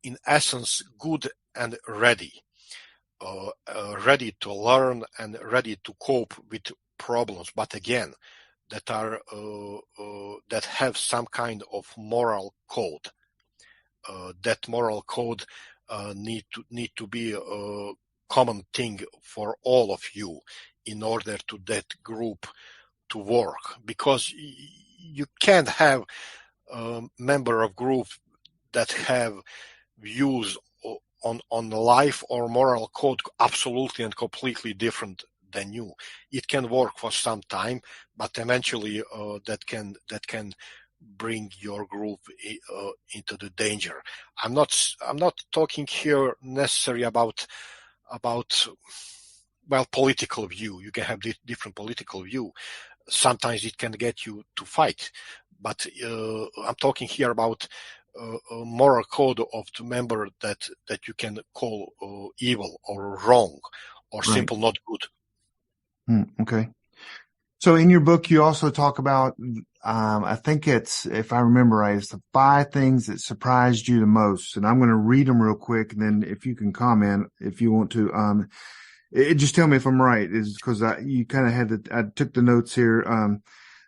Speaker 5: in essence good and ready. Ready to learn and ready to cope with problems, but again, that are that have some kind of moral code. That moral code need to be a common thing for all of you in order to that group to work, because you can't have a member of group that have views on life or moral code absolutely and completely different than you. It can work for some time, but eventually that can bring your group into the danger. I'm not talking here necessarily about well, political view. You can have different political view. Sometimes it can get you to fight, but I'm talking here about a moral code of the member that you can call evil or wrong or
Speaker 4: Right.
Speaker 5: simple not good.
Speaker 4: Okay. So in your book, you also talk about, I think it's, if I remember right, it's the 5 things that surprised you the most. And I'm going to read them real quick. And then if you can comment, if you want to, just tell me if I'm right, is because you kind of had I took the notes here.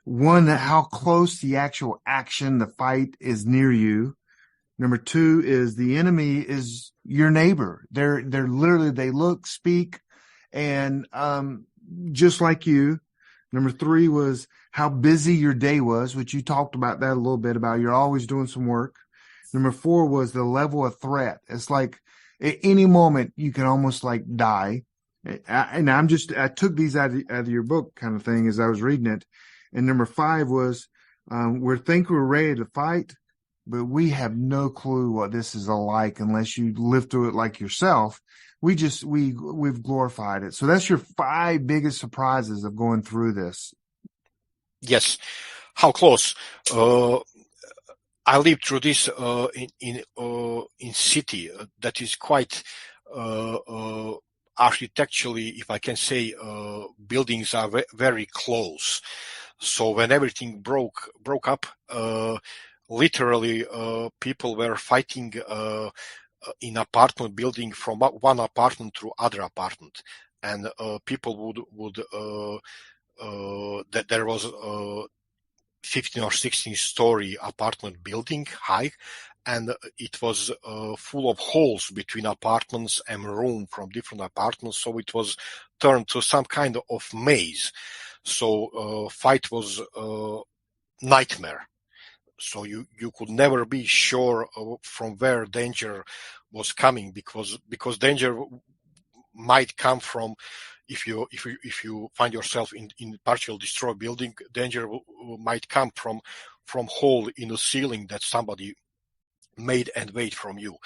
Speaker 4: 1, how close the actual action, the fight is near you. Number 2 is the enemy is your neighbor. They're literally, they look, speak, and, just like you. Number 3 was how busy your day was, which you talked about that a little bit about. You're always doing some work. Number 4 was the level of threat. It's like at any moment you can almost like die. And I took these out of your book kind of thing as I was reading it. And number 5 was, we think we're ready to fight, but we have no clue what this is like unless you live through it like yourself. We've glorified it. So that's your 5 biggest surprises of going through this.
Speaker 5: Yes. How close? I lived through this in city that is quite architecturally, if I can say, buildings are very close. So when everything broke up, literally people were fighting in apartment building from one apartment to other apartment, and people would that there was 15 or 16 story apartment building high, and it was full of holes between apartments and room from different apartments, so it was turned to some kind of maze. So fight was nightmare. So you could never be sure from where danger was coming, because danger might come from, if you find yourself in partial destroyed building, danger might come from hole in the ceiling that somebody made and wait from you.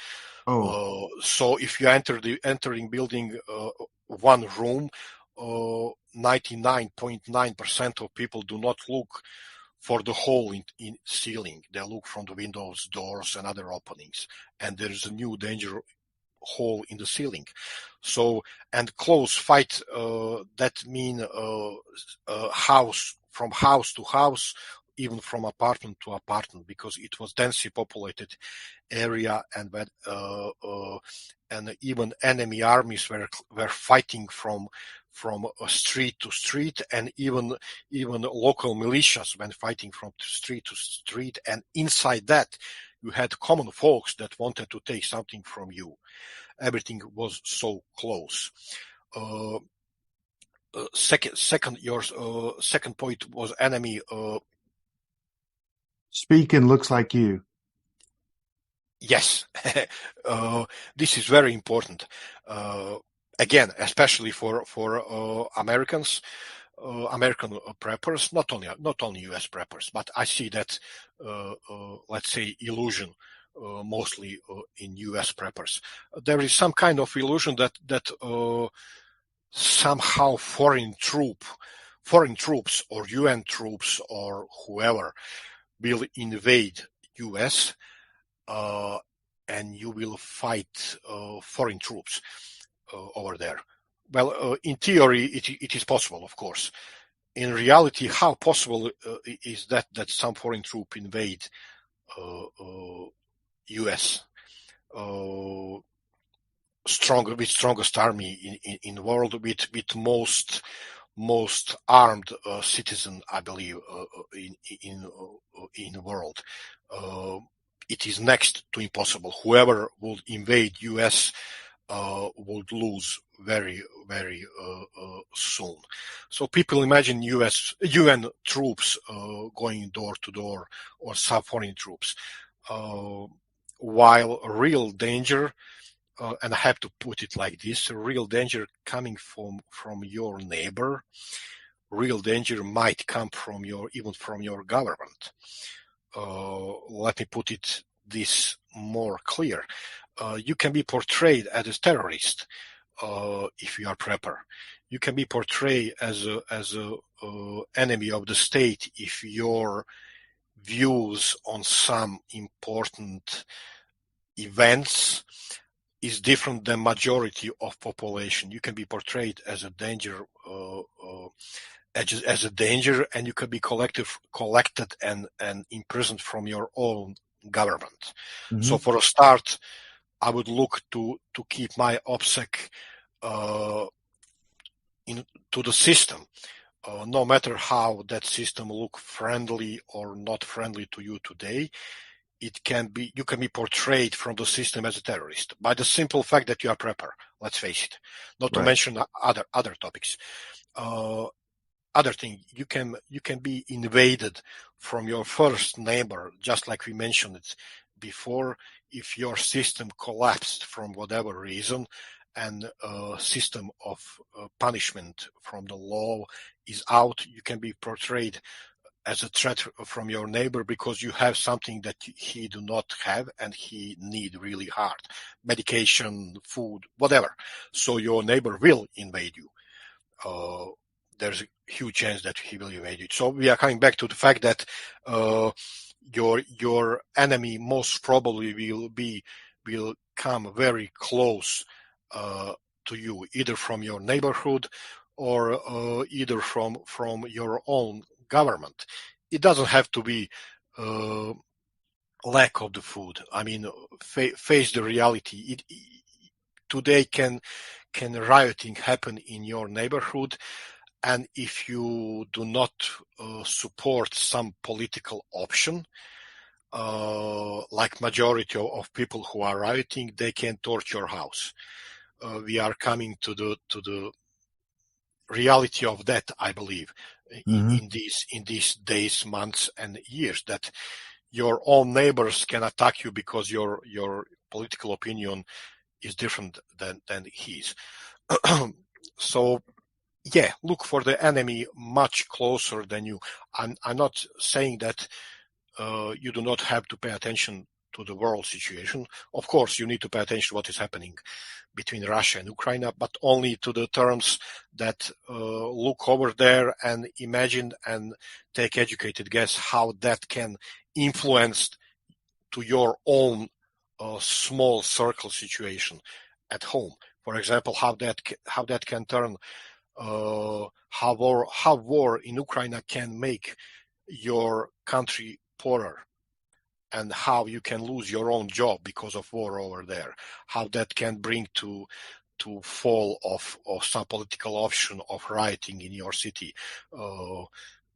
Speaker 5: So if you entering building one room, 99.9% of people do not look for the hole in ceiling. They look from the windows, doors, and other openings, and there is a new danger hole in the ceiling. So, and close fight, that mean house from house to house, even from apartment to apartment, because it was densely populated area, and even enemy armies were fighting from street to street, and even local militias were fighting from street to street, and inside that you had common folks that wanted to take something from you. Everything was so close. Your second point was enemy.
Speaker 4: Speaking looks like you.
Speaker 5: Yes, this is very important. Again, especially for Americans, American preppers, not only U.S. preppers, but I see that let's say illusion mostly in U.S. preppers. There is some kind of illusion that somehow foreign troops or UN troops or whoever will invade U.S. And you will fight foreign troops over there. Well, in theory, it is possible, of course. In reality, how possible is that some foreign troop invade U.S. Strongest army in the world, with most armed citizen, I believe, in the world. It is next to impossible. Whoever would invade U.S. Would lose very, very soon. So people imagine UN troops going door to door, or some foreign troops, while real danger, and I have to put it like this, real danger coming from your neighbor. Real danger might come even from your government. Let me put it this more clear. You can be portrayed as a terrorist if you are prepper. You can be portrayed as a enemy of the state if your views on some important events is different than majority of population. You can be portrayed as a danger, and you can be collected and imprisoned from your own government. Mm-hmm. So for a start, I would look to keep my OPSEC into the system, no matter how that system look friendly or not friendly to you today. You can be portrayed from the system as a terrorist by the simple fact that you are prepper. Let's face it. Not to mention other topics. Other thing, you can be invaded from your first neighbor, just like we mentioned it before. If your system collapsed from whatever reason, and system of punishment from the law is out, you can be portrayed as a threat from your neighbor because you have something that he do not have and he need really hard. Medication, food, whatever. So your neighbor will invade you. There's a huge chance that he will invade you. So we are coming back to the fact that your enemy most probably will come very close to you, either from your neighborhood or either from your own government. It doesn't have to be lack of the food. I mean, face the reality. Today can rioting happen in your neighborhood, and if you do not support some political option, like majority of people who are rioting, they can torch your house. We are coming to the reality of that, I believe, in these days, months, and years, that your own neighbors can attack you because your political opinion is different than his. So yeah, look for the enemy much closer than you. I'm not saying that you do not have to pay attention to the world situation. Of course, you need to pay attention to what is happening between Russia and Ukraine, but only to the terms that look over there and imagine and take educated guess how that can influence to your own small circle situation at home. For example, how that can turn, how war in Ukraine can make your country poorer, and how you can lose your own job because of war over there. How that can bring to fall of some political option of rioting in your city.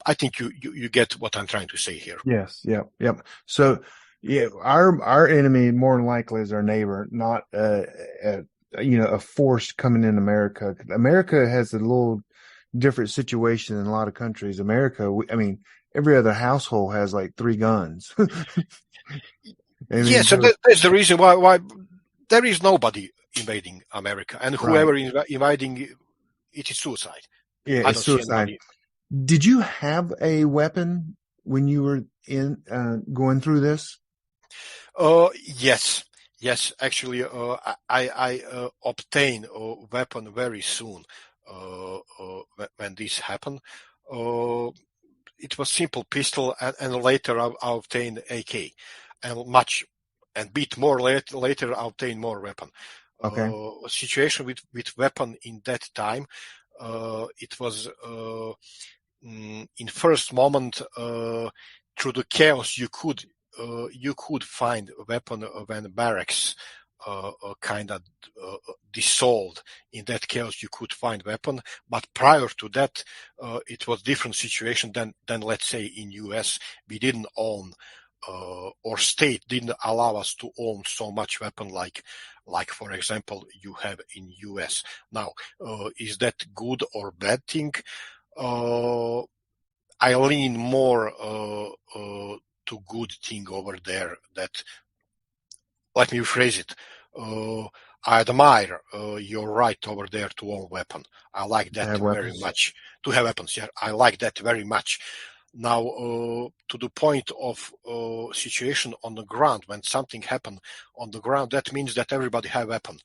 Speaker 5: I think you get what I'm trying to say here.
Speaker 4: Yes. Yep. So, yeah, our enemy more than likely is our neighbor, not a force coming in America. America has a little different situation in a lot of countries. America, I mean, every other household has like 3 guns.
Speaker 5: Yes, and that's the reason why there is nobody invading America, and whoever invading, it is suicide.
Speaker 4: Yeah,
Speaker 5: I
Speaker 4: it's
Speaker 5: don't
Speaker 4: suicide.
Speaker 5: see anybody.
Speaker 4: Did you have a weapon when you were going through this?
Speaker 5: Yes. Actually, I obtained a weapon very soon when this happened. It was simple pistol, and later I obtained AK, and bit more later I obtained more weapon.
Speaker 4: Okay.
Speaker 5: Situation with weapon in that time, it was in first moment through the chaos you could find a weapon when barracks kind of dissolved. In that chaos you could find weapon, but prior to that it was different situation than let's say in US. We didn't own or state didn't allow us to own so much weapon like for example you have in US. Now is that good or bad thing? I lean more to good thing over there. That, let me rephrase it. I admire your right over there to own weapon. I like that very much. To have weapons, yeah, I like that very much. Now, to the point of situation on the ground, when something happened on the ground, that means that everybody have weapon,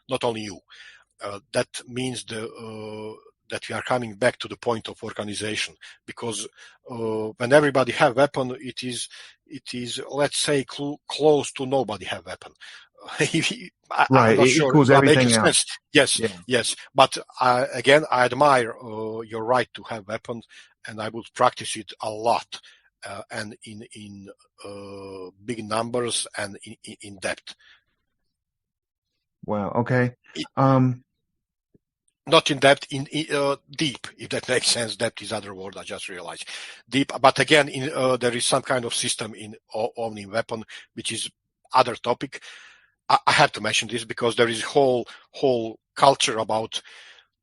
Speaker 5: not only you. That means that we are coming back to the point of organization, because when everybody have weapon, it is let's say close to nobody have weapon. I'm not sure
Speaker 4: equals
Speaker 5: if I'm
Speaker 4: everything
Speaker 5: making
Speaker 4: else.
Speaker 5: sense. Yes. But again, I admire your right to have weapons, and I would practice it a lot, and in big numbers and in depth.
Speaker 4: Wow. Okay.
Speaker 5: Not in depth, in deep, if that makes sense. Depth is other word I just realized. Deep, but again, there is some kind of system in owning weapon, which is other topic. I had to mention this because there is whole culture about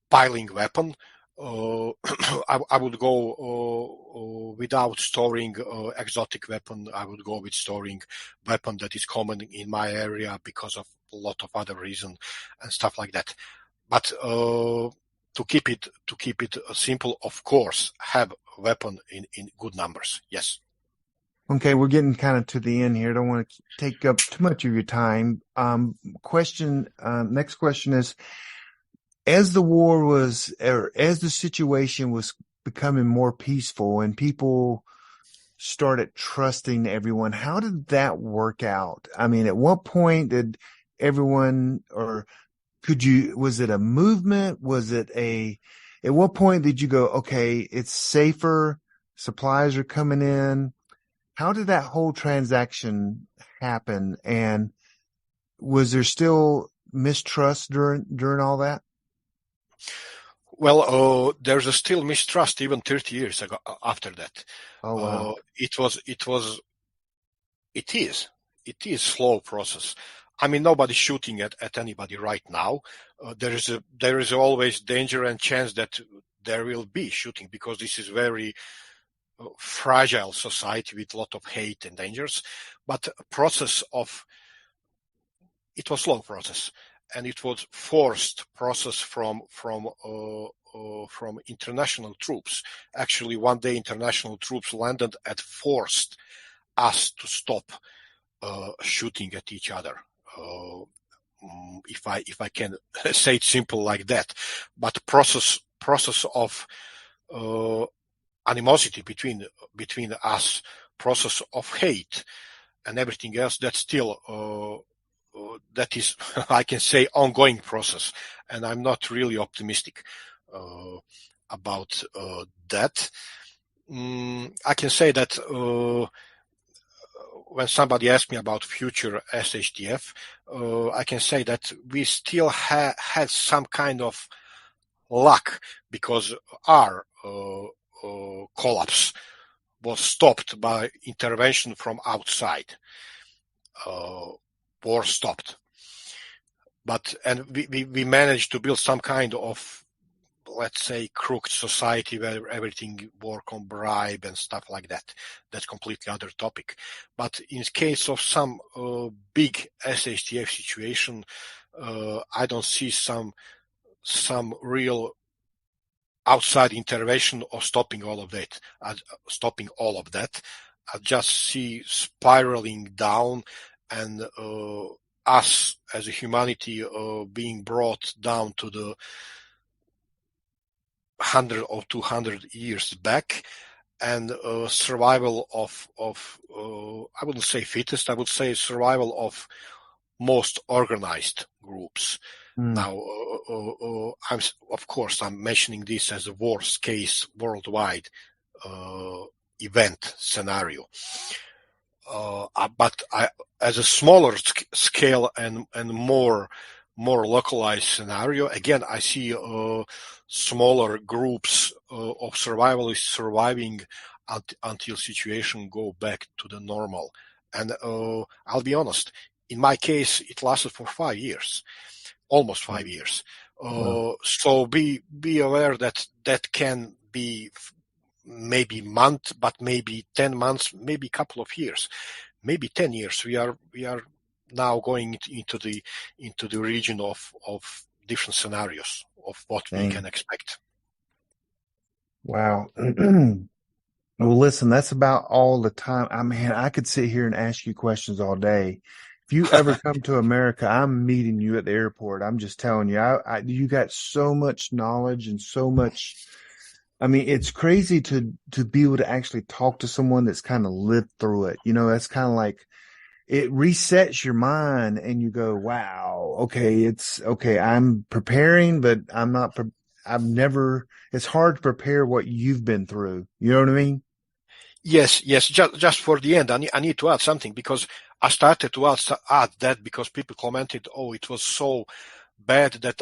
Speaker 5: piling weapon. I would go without storing exotic weapon. I would go with storing weapon that is common in my area because of a lot of other reasons and stuff like that. But to keep it simple, of course, have weapon in good numbers. Yes.
Speaker 4: Okay, we're getting kind of to the end here. Don't want to take up too much of your time. Next question is, as the situation was becoming more peaceful and people started trusting everyone. How did that work out? I mean, at what point did everyone, or was it a movement? At what point did you go, okay, it's safer, supplies are coming in? How did that whole transaction happen? And was there still mistrust during all that?
Speaker 5: Well, there's a still mistrust even 30 years ago after that.
Speaker 4: Oh, wow.
Speaker 5: It is slow process. I mean, nobody's shooting at anybody right now. There is always danger and chance that there will be shooting, because this is very fragile society with a lot of hate and dangers. But it was slow process, and it was forced process from international troops. Actually, one day international troops landed and forced us to stop shooting at each other. If I can say it simple like that, but process of animosity between us, process of hate and everything else, that's still that is, I can say, ongoing process, and I'm not really optimistic about that. I can say that when somebody asked me about future SHTF, I can say that we still had some kind of luck, because our collapse was stopped by intervention from outside. War stopped, and we managed to build some kind of, let's say, crooked society where everything work on bribe and stuff like that. That's completely other topic. But in case of some big SHTF situation, I don't see some real outside intervention or stopping all of that. I just see spiraling down, and us as a humanity being brought down to the 100 or 200 years back, and survival of I wouldn't say fittest, I would say survival of most organized groups. Now, I'm mentioning this as a worst case worldwide event scenario. But as a smaller scale and more localized scenario, again, I see smaller groups of survivalists surviving until situation go back to the normal. And I'll be honest, in my case, it lasted for 5 years, almost 5 years. So be aware that can be maybe month, but maybe 10 months, maybe a couple of years, maybe 10 years. We are now going into the region of different scenarios of what we can expect.
Speaker 4: Wow. Well, listen, that's about all the time. I mean, I could sit here and ask you questions all day. If you ever come to America, I'm meeting you at the airport. I'm just telling you, you got so much knowledge and so much. I mean, it's crazy to be able to actually talk to someone that's kind of lived through it. You know, that's kind of like, it resets your mind and you go, wow, okay, it's okay. I'm preparing, but it's hard to prepare what you've been through. You know what I mean?
Speaker 5: Yes. Just for the end, I need to add something, because I started to add that because people commented, oh, it was so bad that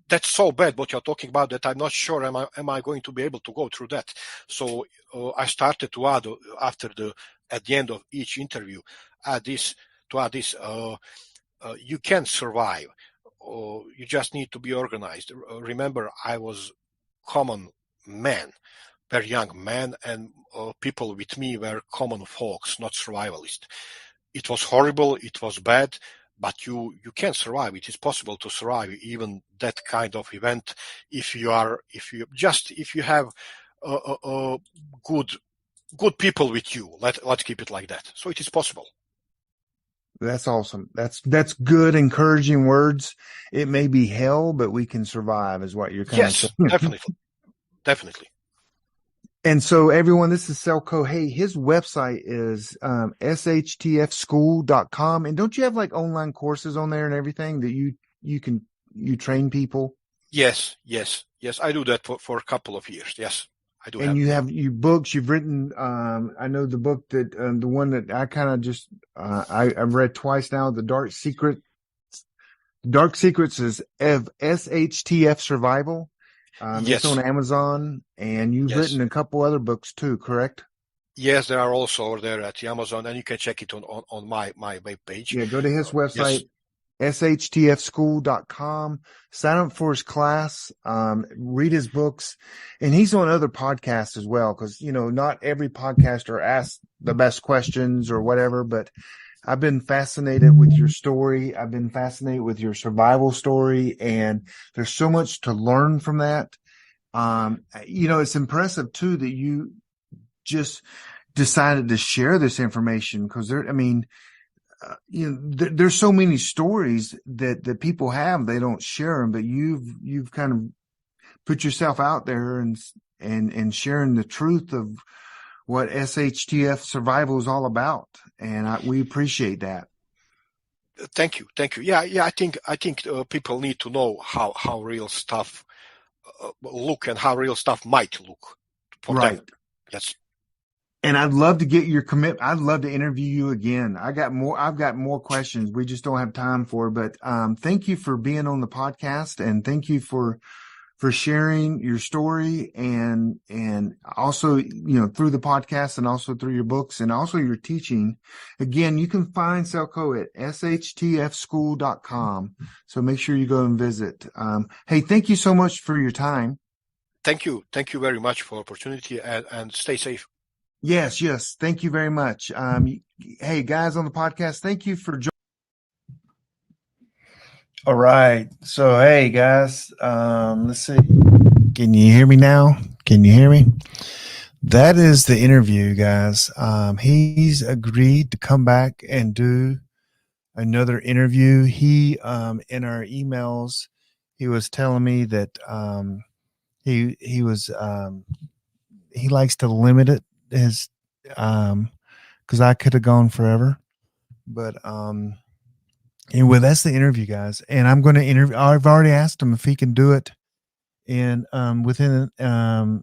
Speaker 5: that's so bad what you're talking about that I'm not sure am I going to be able to go through that. So I started to add at the end of each interview, you can survive. You just need to be organized. Remember, I was common man, very young man, and people with me were common folks, not survivalists. It was horrible, it was bad, but you can survive. It is possible to survive even that kind of event if you have good people with you. Let's keep it like that. So it is possible.
Speaker 4: That's awesome. That's good, encouraging words. It may be hell, but we can survive, is what you're kind of saying.
Speaker 5: Definitely.
Speaker 4: And so everyone, this is Selco. Hey, his website is shtfschool.com. And don't you have like online courses on there and everything that you train people?
Speaker 5: Yes. I do that for a couple of years. Yes, I do.
Speaker 4: And you have books you've written. I know the book that the one that I kind of just I've read twice now. The Dark Secrets is of SHTF Survival.
Speaker 5: Yes.
Speaker 4: It's on Amazon, and you've
Speaker 5: Yes.
Speaker 4: written a couple other books too, correct?
Speaker 5: Yes, there are also there at Amazon, and you can check it on my web page.
Speaker 4: Yeah, go to his website,
Speaker 5: Yes.
Speaker 4: shtfschool.com. Sign up for his class, read his books, and he's on other podcasts as well, because, not every podcaster asks the best questions or whatever, but I've been fascinated with your story. I've been fascinated with your survival story, and there's so much to learn from that. It's impressive too that you just decided to share this information, because there's so many stories that people have, they don't share them, but you've kind of put yourself out there and sharing the truth of what SHTF survival is all about, and we appreciate that.
Speaker 5: Thank you. Yeah. I think people need to know how real stuff look and how real stuff might look for
Speaker 4: Right.
Speaker 5: them. Yes.
Speaker 4: And I'd love to get your commit. I'd love to interview you again. I've got more questions. We just don't have time for, but thank you for being on the podcast, and thank you for sharing your story, and also, through the podcast, and also through your books, and also your teaching. Again, you can find Celco at shtfschool.com. So make sure you go and visit. Hey, thank you so much for your time.
Speaker 5: Thank you very much for the opportunity, and stay safe.
Speaker 4: Yes. Thank you very much. Hey, guys on the podcast, thank you for joining. All right. So, hey, guys, let's see. Can you hear me now? Can you hear me? That is the interview, guys. He's agreed to come back and do another interview. He, in our emails, he was telling me that he likes to limit it his because I could have gone forever, but anyway, that's the interview, guys. And I'm going to interview. I've already asked him if he can do it, and within I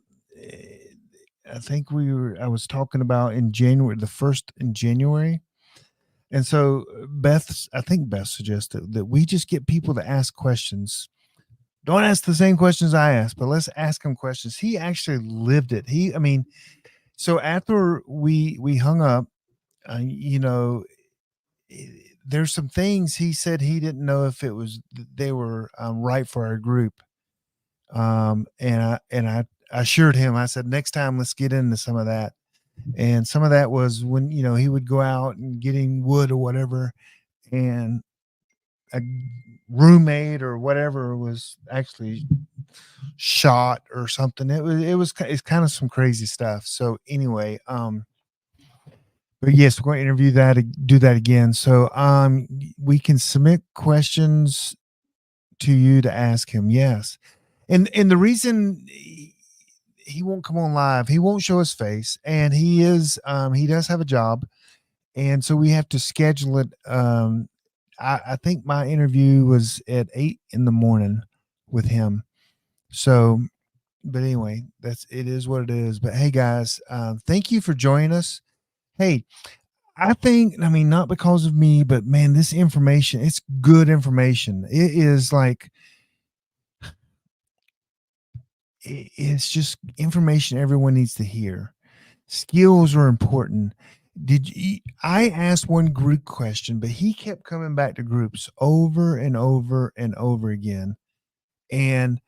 Speaker 4: think I was talking about in January, the 1st in January. And so I think Beth suggested that we just get people to ask questions. Don't ask the same questions I asked, but let's ask him questions. He actually lived it. So after we hung up, there's some things he said he didn't know if they were right for our group. And I assured him, I said, next time let's get into some of that. And some of that was when, he would go out and getting wood or whatever, and a roommate or whatever was actually shot or something. It's kind of some crazy stuff. So anyway, but yes, we're going to do that again. So we can submit questions to you to ask him. Yes. And the reason he won't come on live, he won't show his face, and he does have a job, and so we have to schedule it. I think my interview was at 8 a.m. with him. So, but anyway, it is what it is. But hey, guys, thank you for joining us. Hey, not because of me, but man, this information, it's good information. It is like, it's just information everyone needs to hear. Skills are important. I asked one group question, but he kept coming back to groups over and over and over again. And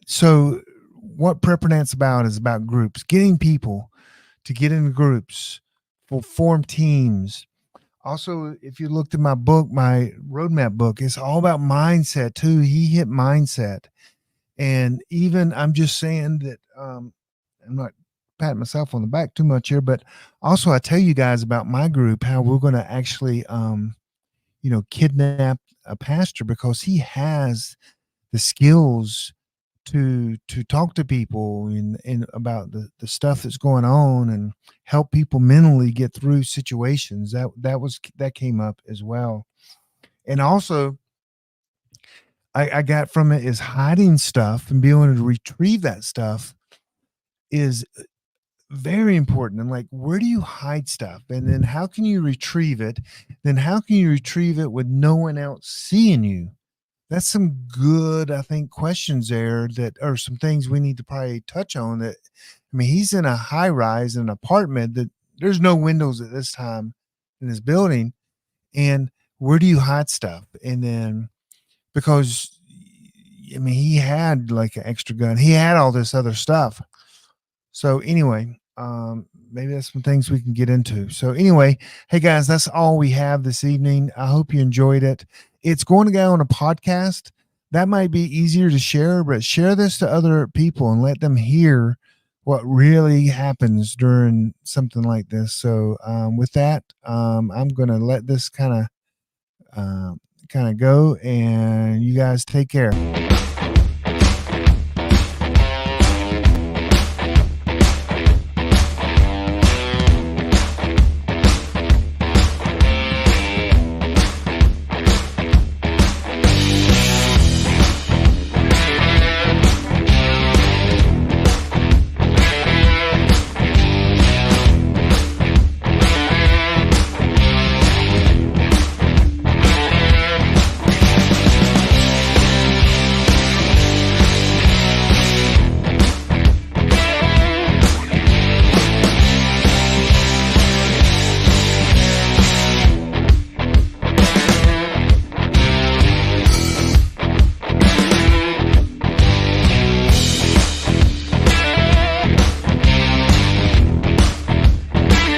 Speaker 4: so what PrepperNet's about is about groups, getting people to get into groups, form teams. Also, if you looked at my book, my roadmap book, it's all about mindset too. He hit mindset. And even I'm just saying that I'm not patting myself on the back too much here, but also I tell you guys about my group, how we're going to actually, kidnap a pastor, because he has the skills
Speaker 1: to talk to people and about the stuff that's going on and help people mentally get through situations. That came up as well. And also I got from it is hiding stuff and being able to retrieve that stuff is very important. And like, where do you hide stuff? And then how can you retrieve it? Then how can you retrieve it with no one else seeing you? That's some good, I think, questions there that are some things we need to probably touch on. That, I mean, he's in a high rise in an apartment that there's no windows at this time in his building. And where do you hide stuff? And then, because I mean, he had like an extra gun, he had all this other stuff. So anyway, maybe that's some things we can get into. So anyway, hey guys, that's all we have this evening. I hope you enjoyed it. It's going to go on a podcast. That might be easier to share, but share this to other people and let them hear what really happens during something like this. So with that, I'm going to let this kind of go, and you guys take care.